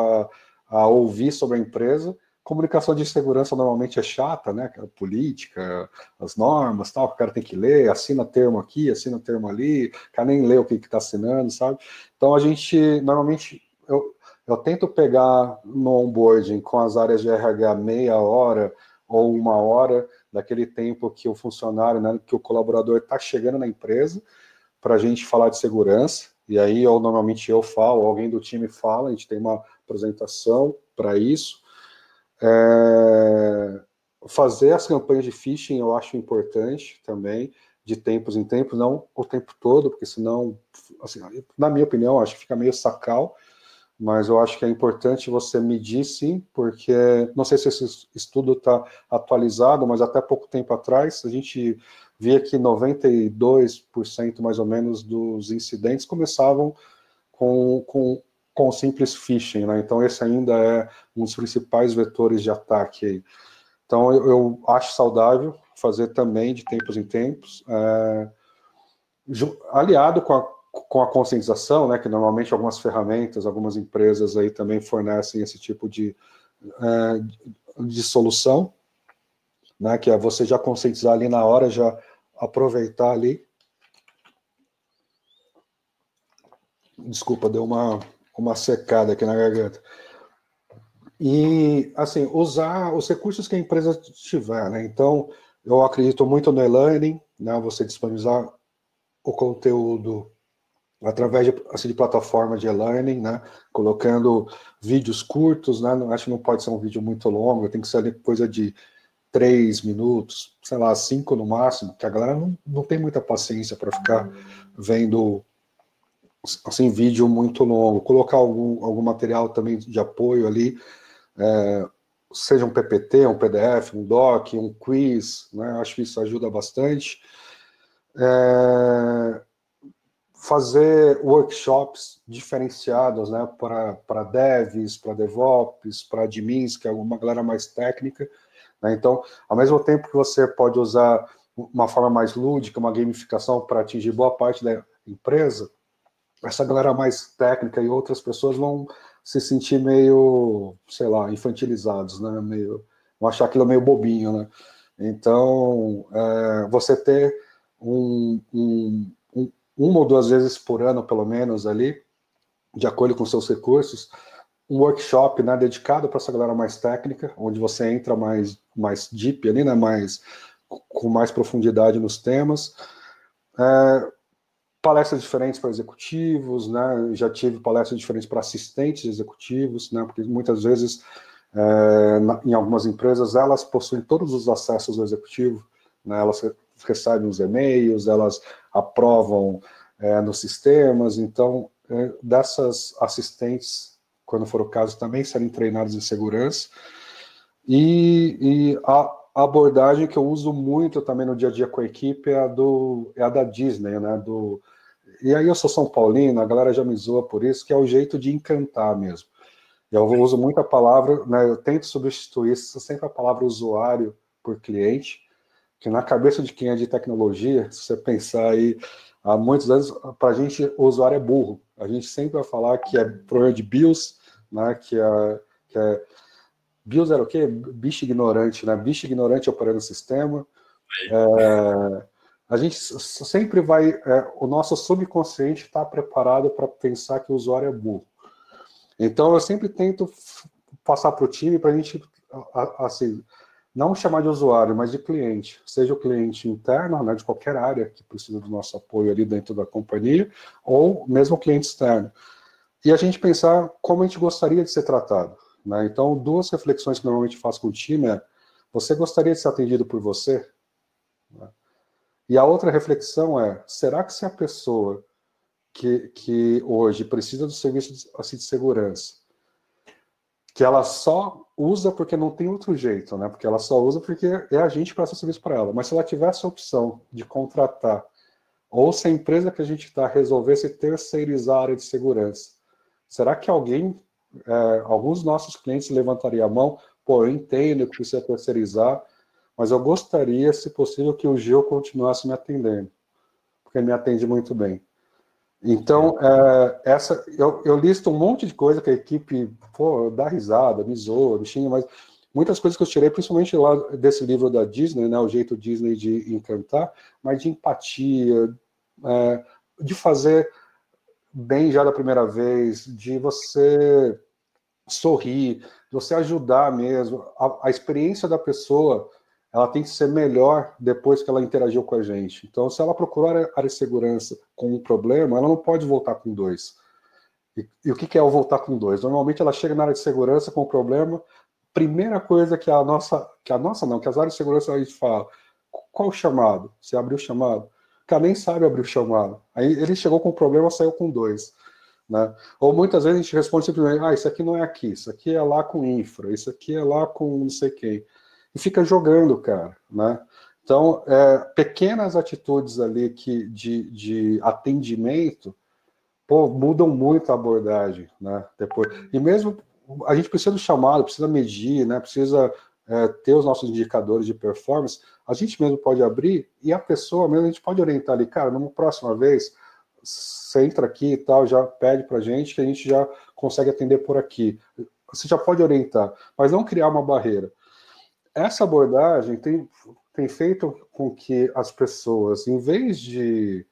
a ouvir sobre a empresa. Comunicação de segurança normalmente é chata, né? A política, as normas, tal, que o cara tem que ler, assina termo aqui, assina termo ali, o cara nem lê o que está assinando, sabe? Então a gente, normalmente, eu tento pegar no onboarding com as áreas de RH meia hora ou uma hora daquele tempo que o funcionário, né, que o colaborador está chegando na empresa, para a gente falar de segurança, e aí normalmente eu falo, alguém do time fala, a gente tem uma apresentação para isso. Fazer as campanhas de phishing eu acho importante também, de tempos em tempos, não o tempo todo, porque senão, assim, na minha opinião, acho que fica meio sacal, mas eu acho que é importante você medir sim, porque não sei se esse estudo está atualizado, mas até pouco tempo atrás a gente via que 92% mais ou menos dos incidentes começavam com simples phishing, né? Então esse ainda é um dos principais vetores de ataque aí. Então eu acho saudável fazer também de tempos em tempos, aliado com a conscientização, né, que normalmente algumas ferramentas, algumas empresas aí também fornecem esse tipo de solução, né, que é você já conscientizar ali na hora, já aproveitar ali. Desculpa, deu uma secada aqui na garganta. E, assim, usar os recursos que a empresa tiver, né? Então, eu acredito muito no e-learning, né? Você disponibilizar o conteúdo através de plataforma de e-learning, né? Colocando vídeos curtos, né? Acho que não pode ser um vídeo muito longo, tem que ser ali coisa de 3 minutos, sei lá, 5 no máximo, que a galera não tem muita paciência para ficar vendo assim, vídeo muito longo. Colocar algum material também de apoio ali, seja um PPT, um PDF, um doc, um quiz, né? Acho que isso ajuda bastante. Fazer workshops diferenciados, né, para devs, para DevOps, para admins, que é uma galera mais técnica, né? Então, ao mesmo tempo que você pode usar uma forma mais lúdica, uma gamificação para atingir boa parte da empresa, essa galera mais técnica e outras pessoas vão se sentir meio, sei lá, infantilizados, né? Vão achar aquilo meio bobinho, né? Então, você ter uma ou duas vezes por ano, pelo menos, ali, de acordo com seus recursos, um workshop, né, dedicado para essa galera mais técnica, onde você entra mais deep ali, né, com mais profundidade nos temas. Palestras diferentes para executivos, né? Já tive palestras diferentes para assistentes executivos, né? Porque muitas vezes, em algumas empresas, elas possuem todos os acessos ao executivo, né? Elas recebem os e-mails, elas aprovam nos sistemas, então, dessas assistentes, quando for o caso, também serem treinados em segurança. E a abordagem que eu uso muito também no dia a dia com a equipe é a da Disney, né? E aí eu sou São Paulino, a galera já me zoa por isso, que é o jeito de encantar mesmo. Eu uso muito a palavra, né? Eu tento substituir sempre a palavra usuário por cliente, que na cabeça de quem é de tecnologia, se você pensar aí, há muitos anos, para a gente, o usuário é burro. A gente sempre vai falar que é problema de BIOS, né? Que é BIOS era o quê? Bicho ignorante, né? Bicho ignorante operando o sistema. A gente sempre vai... o nosso subconsciente está preparado para pensar que o usuário é burro. Então, eu sempre tento passar para o time para a gente, assim, não chamar de usuário, mas de cliente. Seja o cliente interno, né, de qualquer área que precisa do nosso apoio ali dentro da companhia, ou mesmo o cliente externo. E a gente pensar como a gente gostaria de ser tratado, né? Então, duas reflexões que normalmente faço com o time é: você gostaria de ser atendido por você? E a outra reflexão é: será que se a pessoa que hoje precisa do serviço assim, de segurança, que ela só usa porque não tem outro jeito, né? Porque ela só usa porque é a gente que presta serviço para ela. Mas se ela tivesse a opção de contratar, ou se a empresa que a gente está resolvesse terceirizar a área de segurança, será que alguns nossos clientes levantariam a mão? Pô, eu entendo que precisa terceirizar, mas eu gostaria, se possível, que o Gil continuasse me atendendo, porque ele me atende muito bem. Então, eu listo um monte de coisa que a equipe dá risada, me zoa, me xinga, mas muitas coisas que eu tirei, principalmente lá desse livro da Disney, né, o jeito Disney de encantar, mas de empatia, de fazer bem já da primeira vez, de você sorrir, de você ajudar mesmo. A experiência da pessoa, ela tem que ser melhor depois que ela interagiu com a gente. Então, se ela procurar a área de segurança com um problema, ela não pode voltar com dois. E o que é o voltar com dois? Normalmente ela chega na área de segurança com um problema, primeira coisa que as áreas de segurança a gente fala: qual o chamado? Você abriu o chamado? O cara nem sabe abrir o chamado. Aí ele chegou com um problema, saiu com dois. Né? Ou muitas vezes a gente responde simplesmente: isso aqui não é aqui, isso aqui é lá com infra, isso aqui é lá com não sei quem. E fica jogando, cara, né? Então, pequenas atitudes ali de atendimento, mudam muito a abordagem, né? Depois. E mesmo a gente precisa do chamado, precisa medir, né? Precisa ter os nossos indicadores de performance. A gente mesmo pode abrir e a pessoa mesmo, a gente pode orientar ali: cara, numa próxima vez, você entra aqui e tal, já pede pra gente que a gente já consegue atender por aqui. Você já pode orientar, mas não criar uma barreira. Essa abordagem tem feito com que as pessoas, em vez de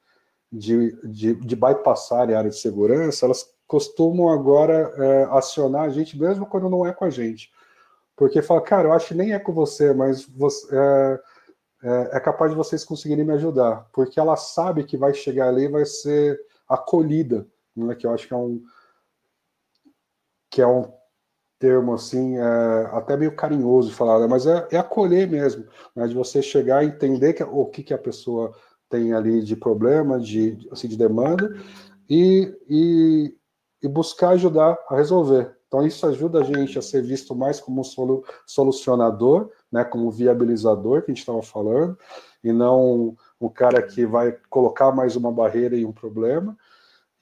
bypassarem a área de segurança, elas costumam agora acionar a gente mesmo quando não é com a gente. Porque fala: cara, eu acho que nem é com você, mas é capaz de vocês conseguirem me ajudar. Porque ela sabe que vai chegar ali e vai ser acolhida, né? Que eu acho que é um termo assim, até meio carinhoso de falar, né? Mas é acolher mesmo, né? De você chegar e entender o que a pessoa tem ali de problema, de demanda, e buscar ajudar a resolver. Então, isso ajuda a gente a ser visto mais como um solucionador, né, como um viabilizador, que a gente estava falando, e não um cara que vai colocar mais uma barreira em um problema,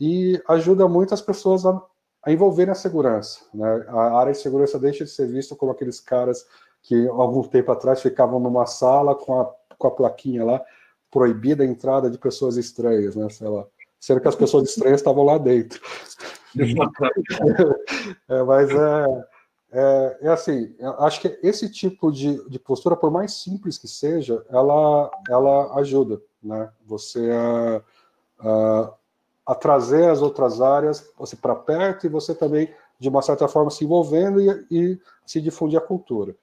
e ajuda muito as pessoas a envolverem a segurança, né? A área de segurança deixa de ser vista como aqueles caras que algum tempo atrás ficavam numa sala com a plaquinha lá, proibida a entrada de pessoas estranhas, né, sei lá, sendo que as pessoas estranhas estavam lá dentro. Mas é assim, acho que esse tipo de postura, por mais simples que seja, ela ajuda, né, você a trazer as outras áreas para perto, e você também, de uma certa forma, se envolvendo e se difundir a cultura.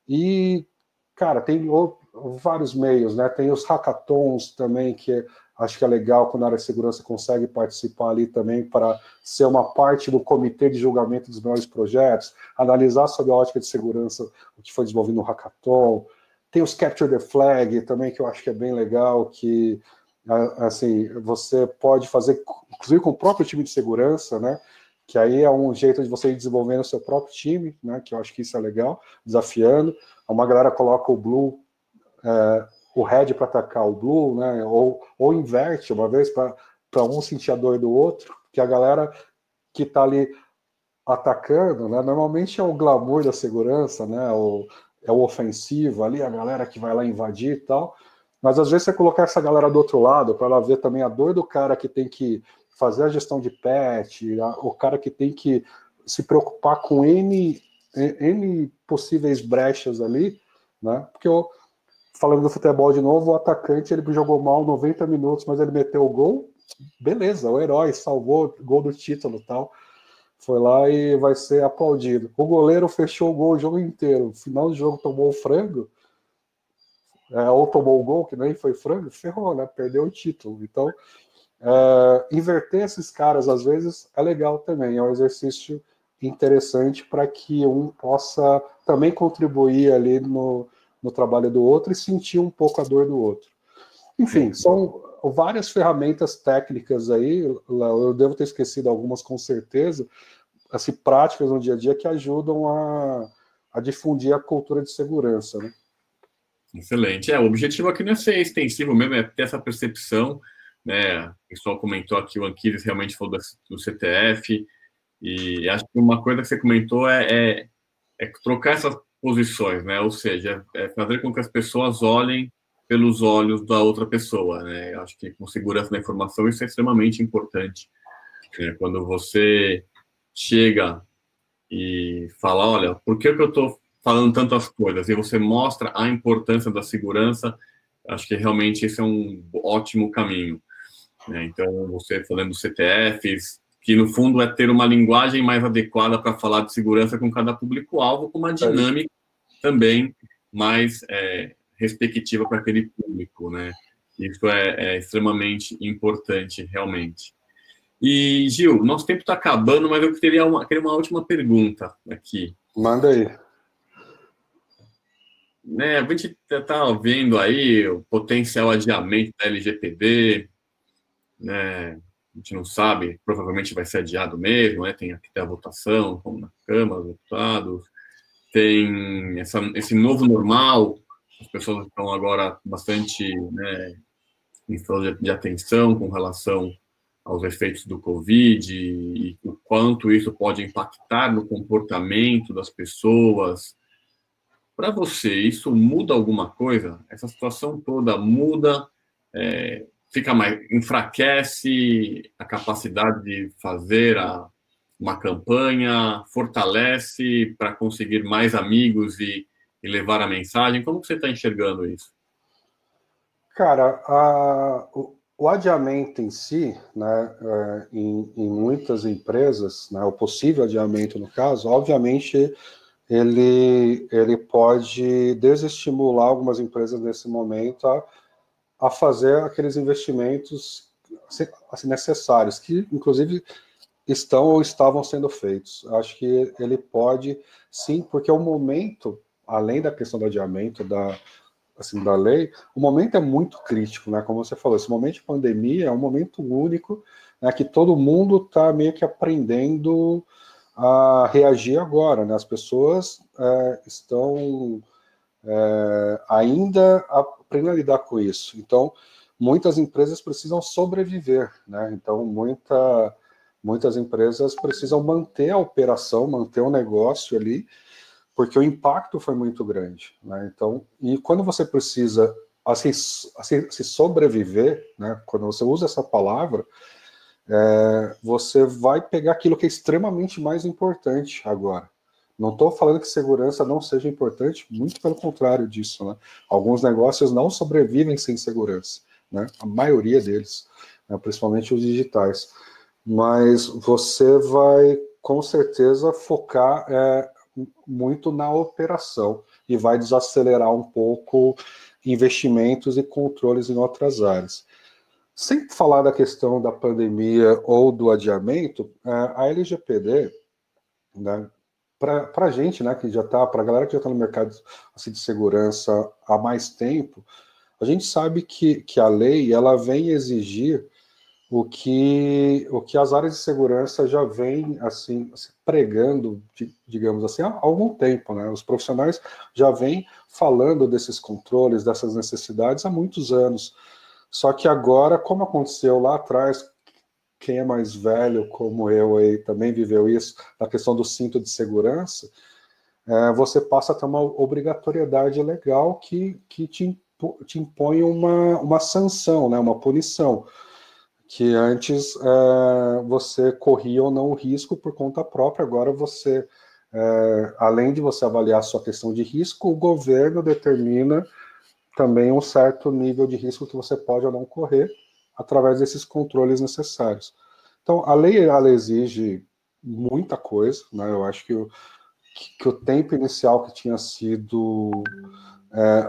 E, cara, tem vários meios, né? Tem os hackathons também, que acho que é legal quando a área de segurança consegue participar ali também para ser uma parte do comitê de julgamento dos melhores projetos, analisar sob a ótica de segurança o que foi desenvolvido no hackathon. Tem os Capture the Flag também, que eu acho que é bem legal, que assim, você pode fazer, inclusive com o próprio time de segurança, né? Que aí é um jeito de você ir desenvolvendo o seu próprio time, né? Que eu acho que isso é legal, desafiando. Uma galera coloca o Blue, o Red para atacar o Blue, né? Ou inverte uma vez para um sentir a dor do outro, que a galera que está ali atacando, né? Normalmente é o glamour da segurança, né? É o ofensivo ali, a galera que vai lá invadir e tal. Mas às vezes você colocar essa galera do outro lado para ela ver também a dor do cara que tem que fazer a gestão de patch, o cara que tem que se preocupar com N possíveis brechas ali, né? Porque falando do futebol de novo, o atacante ele jogou mal 90 minutos, mas ele meteu o gol, beleza, o herói salvou o gol do título e tal. Foi lá e vai ser aplaudido. O goleiro fechou o gol o jogo inteiro. No final do jogo tomou o frango, ou tomou o gol, que nem foi frango, ferrou, né? Perdeu o título. Então, inverter esses caras, às vezes, é legal também. É um exercício interessante para que um possa também contribuir ali no trabalho do outro e sentir um pouco a dor do outro. Enfim, são várias ferramentas técnicas aí, eu devo ter esquecido algumas com certeza, assim, práticas no dia a dia que ajudam a difundir a cultura de segurança, né? Excelente. O objetivo aqui não é ser extensivo mesmo, é ter essa percepção, né? O pessoal comentou aqui, o Anquiles realmente falou do CTF, e acho que uma coisa que você comentou é trocar essas posições, né? Ou seja, fazer com que as pessoas olhem pelos olhos da outra pessoa, né? Acho que com segurança da informação isso é extremamente importante, né? Quando você chega e fala, olha, por que eu estou falando tantas coisas? E você mostra a importância da segurança, acho que realmente esse é um ótimo caminho, né? Então, você falando dos CTFs, que no fundo é ter uma linguagem mais adequada para falar de segurança com cada público-alvo, com uma dinâmica também mais respectiva para aquele público, né? Isso é extremamente importante, realmente. E, Gil, nosso tempo está acabando, mas eu queria uma última pergunta aqui. Manda aí. A gente está vendo aí o potencial adiamento da LGPD, né? A gente não sabe, provavelmente vai ser adiado mesmo, né? Tem aqui a votação, como na Câmara, deputados, tem esse novo normal, as pessoas estão agora bastante, né, em fila de atenção com relação aos efeitos do Covid e o quanto isso pode impactar no comportamento das pessoas. Para você, isso muda alguma coisa? Essa situação toda muda, fica mais, enfraquece a capacidade de fazer uma campanha, fortalece para conseguir mais amigos e levar a mensagem? Como você está enxergando isso? Cara, o adiamento em si, né, em muitas empresas, né, o possível adiamento no caso, obviamente ele pode desestimular algumas empresas nesse momento a fazer aqueles investimentos assim, necessários, que inclusive estão ou estavam sendo feitos. Acho que ele pode, sim, porque o momento, além da questão do adiamento da lei, o momento é muito crítico, né? Como você falou, esse momento de pandemia é um momento único, né, que todo mundo está meio que aprendendo a reagir agora, né? As pessoas estão ainda aprendendo a lidar com isso. Então, muitas empresas precisam sobreviver, né? Então, muitas empresas precisam manter a operação, manter o negócio ali, porque o impacto foi muito grande, né? Então, e quando você precisa assim, sobreviver, né? Quando você usa essa palavra, você vai pegar aquilo que é extremamente mais importante agora. Não estou falando que segurança não seja importante, muito pelo contrário disso, né? Alguns negócios não sobrevivem sem segurança, né? A maioria deles, né? Principalmente os digitais. Mas você vai, com certeza, focar muito na operação e vai desacelerar um pouco investimentos e controles em outras áreas. Sem falar da questão da pandemia ou do adiamento, a LGPD, né, para a gente, né, que já está, para a galera que já está no mercado assim, de segurança há mais tempo, a gente sabe que a lei ela vem exigir o que as áreas de segurança já vêm assim pregando, digamos assim, há algum tempo, né? Os profissionais já vêm falando desses controles, dessas necessidades há muitos anos. Só que agora, como aconteceu lá atrás, quem é mais velho, como eu aí, também viveu isso, a questão do cinto de segurança, você passa a ter uma obrigatoriedade legal que te impõe uma sanção, né? Uma punição. Que antes você corria ou não o risco por conta própria, agora você, além de você avaliar a sua questão de risco, o governo determina também um certo nível de risco que você pode ou não correr através desses controles necessários. Então, a lei ela exige muita coisa, né? Eu acho que o tempo inicial que tinha sido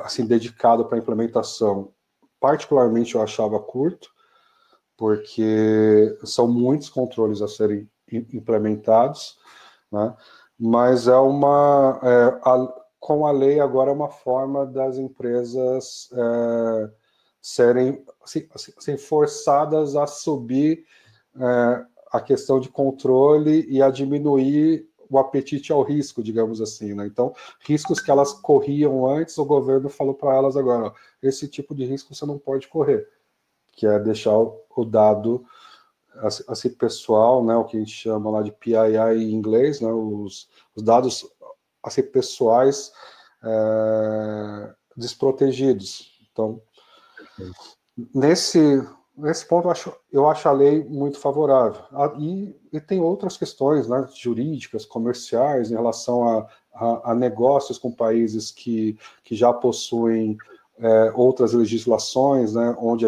assim dedicado para a implementação, particularmente eu achava curto, porque são muitos controles a serem implementados, né? Mas com a lei agora é uma forma das empresas serem assim, forçadas a subir a questão de controle e a diminuir o apetite ao risco, digamos assim, né? Então, riscos que elas corriam antes, o governo falou para elas agora, ó, esse tipo de risco você não pode correr, que é deixar o dado assim, pessoal, né, o que a gente chama lá de PII em inglês, né, os dados assim, pessoais desprotegidos. Então, nesse ponto, eu acho a lei muito favorável. E tem outras questões, né, jurídicas, comerciais, em relação a negócios com países que já possuem outras legislações, né, onde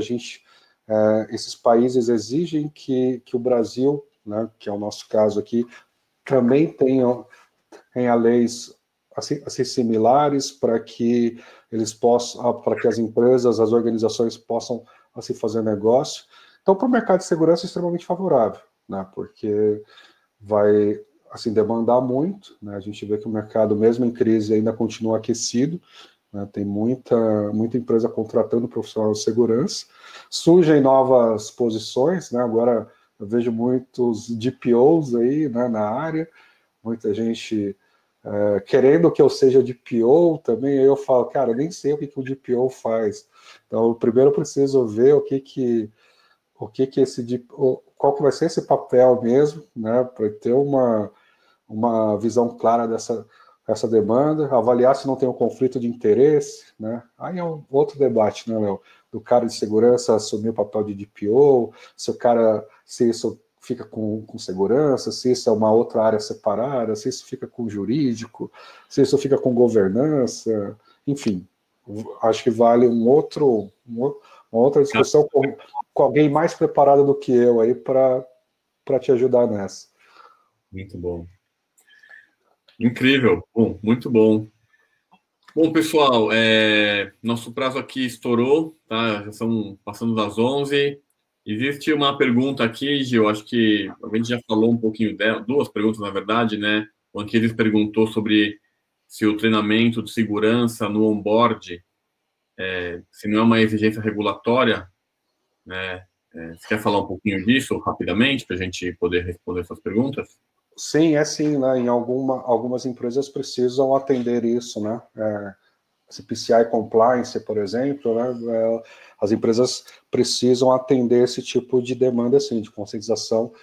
esses países exigem que o Brasil, né, que é o nosso caso aqui, também tenha leis assim similares para que eles possam, para que as empresas, as organizações possam assim fazer negócio. Então, para o mercado de segurança é extremamente favorável, né, porque vai assim demandar muito, né, a gente vê que o mercado, mesmo em crise, ainda continua aquecido, né, tem muita empresa contratando profissional de segurança, surgem novas posições, né, agora eu vejo muitos DPOs aí, né, na área, muita gente querendo que eu seja DPO também, aí eu falo, cara, eu nem sei o que o DPO faz, então primeiro eu preciso ver o que esse DPO, qual que vai ser esse papel mesmo, né, para ter uma visão clara dessa demanda, avaliar se não tem um conflito de interesse, né? Aí é um outro debate, né, Léo? Do cara de segurança assumir o papel de DPO, se isso fica com segurança, se isso é uma outra área separada, se isso fica com jurídico, se isso fica com governança, enfim, acho que vale uma outra discussão com alguém mais preparado do que eu aí para te ajudar nessa. Muito bom. Incrível. Bom, muito bom. Bom, pessoal, nosso prazo aqui estourou, tá? Já estão passando das 11. Existe uma pergunta aqui, Gil, acho que a gente já falou um pouquinho dela, duas perguntas, na verdade, né? O Anquiles perguntou sobre se o treinamento de segurança no onboard, se não é uma exigência regulatória, né? Você quer falar um pouquinho disso rapidamente, para a gente poder responder essas perguntas? Sim, sim, né? Em algumas empresas precisam atender isso, né? Esse PCI Compliance, por exemplo, né? As empresas precisam atender esse tipo de demanda, assim, de conscientização,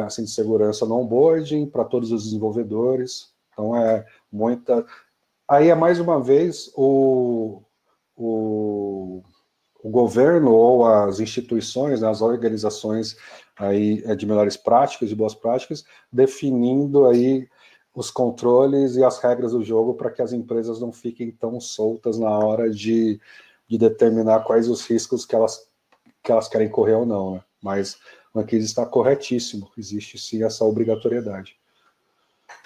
assim, de segurança no onboarding para todos os desenvolvedores. Então, muita... Aí é mais uma vez o governo ou as instituições, né, as organizações aí de melhores práticas, de boas práticas, definindo aí os controles e as regras do jogo para que as empresas não fiquem tão soltas na hora de determinar quais os riscos que elas querem correr ou não, né? Mas o Anquises está corretíssimo, existe sim essa obrigatoriedade.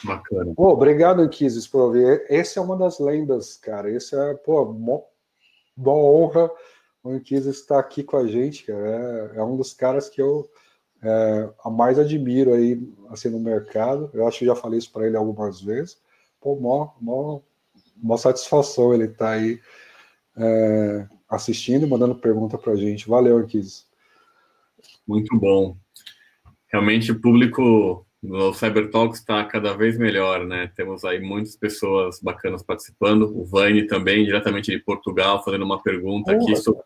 Bacana. Pô, obrigado, Anquises, por ouvir. Esse é uma das lendas, cara. Esse é, pô, uma honra o Anquises estar aqui com a gente, cara. É um dos caras que eu a mais admiro aí, assim, no mercado. Eu acho que já falei isso para ele algumas vezes. Pô, mó satisfação ele estar aí assistindo e mandando pergunta para a gente. Valeu, Anquises. Muito bom. Realmente o público no Cybertalks está cada vez melhor, né? Temos aí muitas pessoas bacanas participando. O Vani também, diretamente de Portugal, fazendo uma pergunta aqui sobre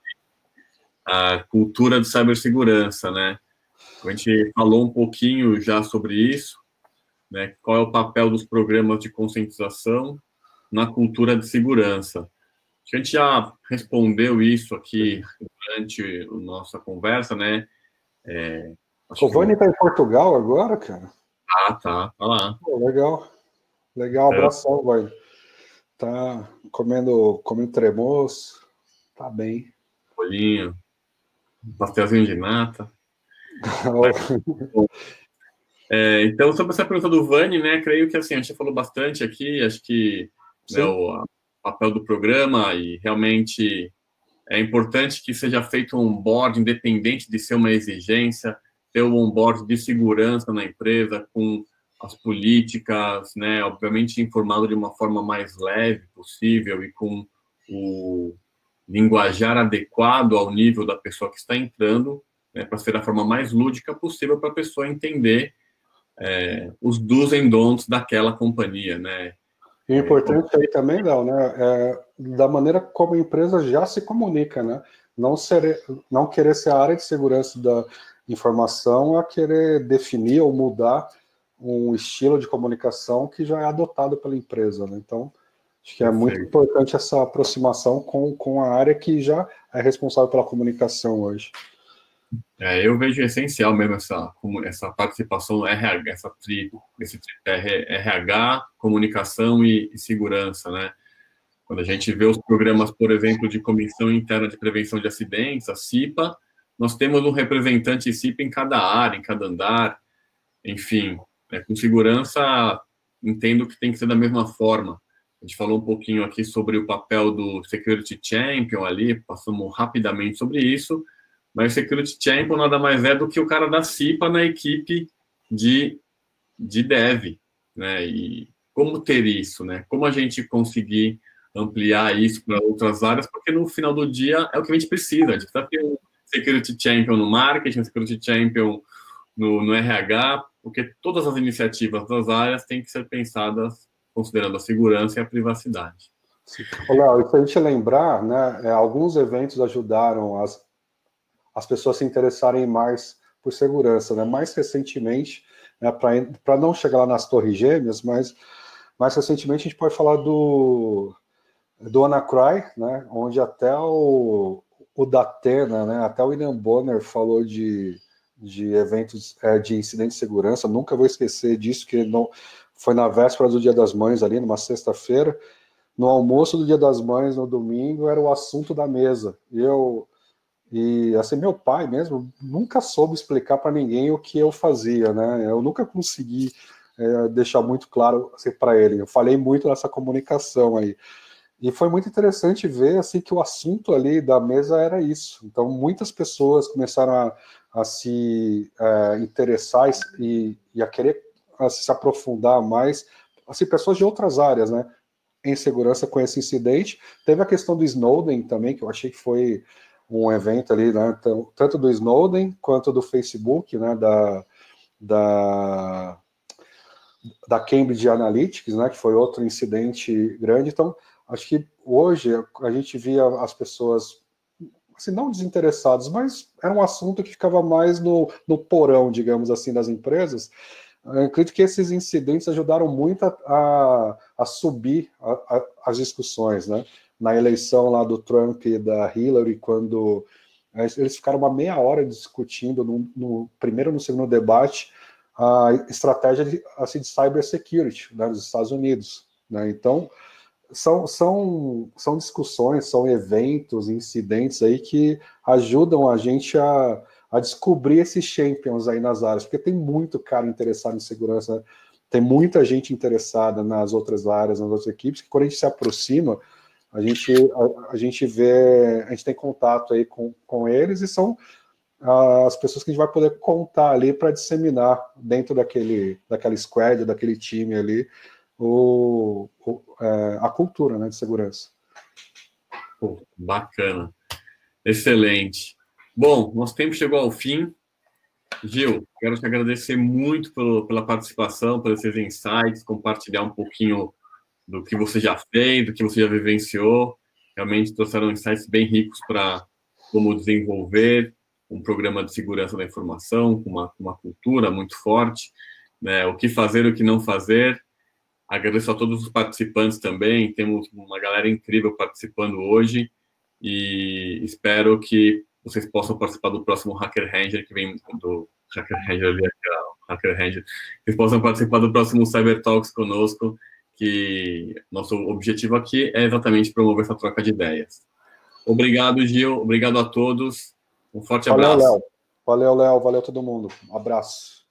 a cultura de cibersegurança, né? A gente falou um pouquinho já sobre isso, né? Qual é o papel dos programas de conscientização na cultura de segurança? A gente já respondeu isso aqui durante a nossa conversa, né? O Vani está em Portugal agora, cara? Tá lá. Pô, legal, abração, Vani. Tá comendo tremoço, tá bem. Bolinho, pastelzinho de nata. Então, sobre essa pergunta do Vani, né, creio que assim, a gente falou bastante aqui, acho que né, o papel do programa e realmente é importante que seja feito um onboard, independente de ser uma exigência, ter um onboard de segurança na empresa, com as políticas, né, obviamente informado de uma forma mais leve possível e com o linguajar adequado ao nível da pessoa que está entrando, né, para ser a forma mais lúdica possível para a pessoa entender os do's and don'ts daquela companhia, né? E o importante aí também, Léo, né, da maneira como a empresa já se comunica, né? Não querer ser a área de segurança da informação a querer definir ou mudar um estilo de comunicação que já é adotado pela empresa, né? Então, acho que é muito importante essa aproximação com a área que já é responsável pela comunicação hoje. Eu vejo essencial mesmo essa participação no RH, esse RH, comunicação e segurança, né? Quando a gente vê os programas, por exemplo, de Comissão Interna de Prevenção de Acidentes, a CIPA, nós temos um representante CIPA em cada área, em cada andar, enfim, né? Com segurança, entendo que tem que ser da mesma forma. A gente falou um pouquinho aqui sobre o papel do Security Champion ali, passamos rapidamente sobre isso, mas o Security Champion nada mais é do que o cara da CIPA na equipe de dev, né? E como ter isso, né? Como a gente conseguir ampliar isso para outras áreas, porque no final do dia é o que a gente precisa. A gente precisa ter um Security Champion no marketing, um Security Champion no RH, porque todas as iniciativas das áreas têm que ser pensadas considerando a segurança e a privacidade. Léo, e para a gente lembrar, né, alguns eventos ajudaram as pessoas se interessarem mais por segurança, né? Mais recentemente, né, para não chegar lá nas Torres Gêmeas, mas mais recentemente a gente pode falar do WannaCry, né? Onde até o Datena, né? Até o William Bonner falou de eventos de incidente de segurança. Nunca vou esquecer disso, que não foi na véspera do Dia das Mães ali, numa sexta-feira. No almoço do Dia das Mães, no domingo, era o assunto da mesa. E assim, meu pai mesmo nunca soube explicar para ninguém o que eu fazia, né? Eu nunca consegui deixar muito claro assim, para ele. Eu falei muito nessa comunicação aí. E foi muito interessante ver assim, que o assunto ali da mesa era isso. Então, muitas pessoas começaram a se interessar e a querer se aprofundar mais. Assim, pessoas de outras áreas, né? Em segurança com esse incidente. Teve a questão do Snowden também, que eu achei que foi um evento ali, né, tanto do Snowden quanto do Facebook, né, da Cambridge Analytics, né, que foi outro incidente grande. Então, acho que hoje a gente via as pessoas, assim, não desinteressadas, mas era um assunto que ficava mais no porão, digamos assim, das empresas, Eu acredito que esses incidentes ajudaram muito a subir as discussões, né? Na eleição lá do Trump e da Hillary, quando eles ficaram uma meia hora discutindo no primeiro e no segundo debate a estratégia de cybersecurity, né, dos Estados Unidos, né? Então, são discussões, são eventos, incidentes aí que ajudam a gente a descobrir esses champions aí nas áreas, porque tem muito cara interessado em segurança, né? Tem muita gente interessada nas outras áreas, nas outras equipes, que quando a gente se aproxima, a gente vê, a gente tem contato aí com eles, e são as pessoas que a gente vai poder contar ali para disseminar dentro daquela squad, daquele time ali, a cultura, né, de segurança. Pô, bacana. Excelente. Bom, nosso tempo chegou ao fim. Gil, quero te agradecer muito pela participação, pelos seus insights, compartilhar um pouquinho do que você já fez, do que você já vivenciou. Realmente trouxeram insights bem ricos para como desenvolver um programa de segurança da informação, com uma cultura muito forte, né? O que fazer, o que não fazer. Agradeço a todos os participantes também. Temos uma galera incrível participando hoje e espero que vocês possam participar do próximo Hacker Ranger, que vem do Hacker Ranger ali, Hacker Ranger. Vocês possam participar do próximo Cyber Talks conosco, que nosso objetivo aqui é exatamente promover essa troca de ideias. Obrigado, Gil. Obrigado a todos. Um forte abraço. Valeu, Léo. Valeu, todo mundo. Um abraço.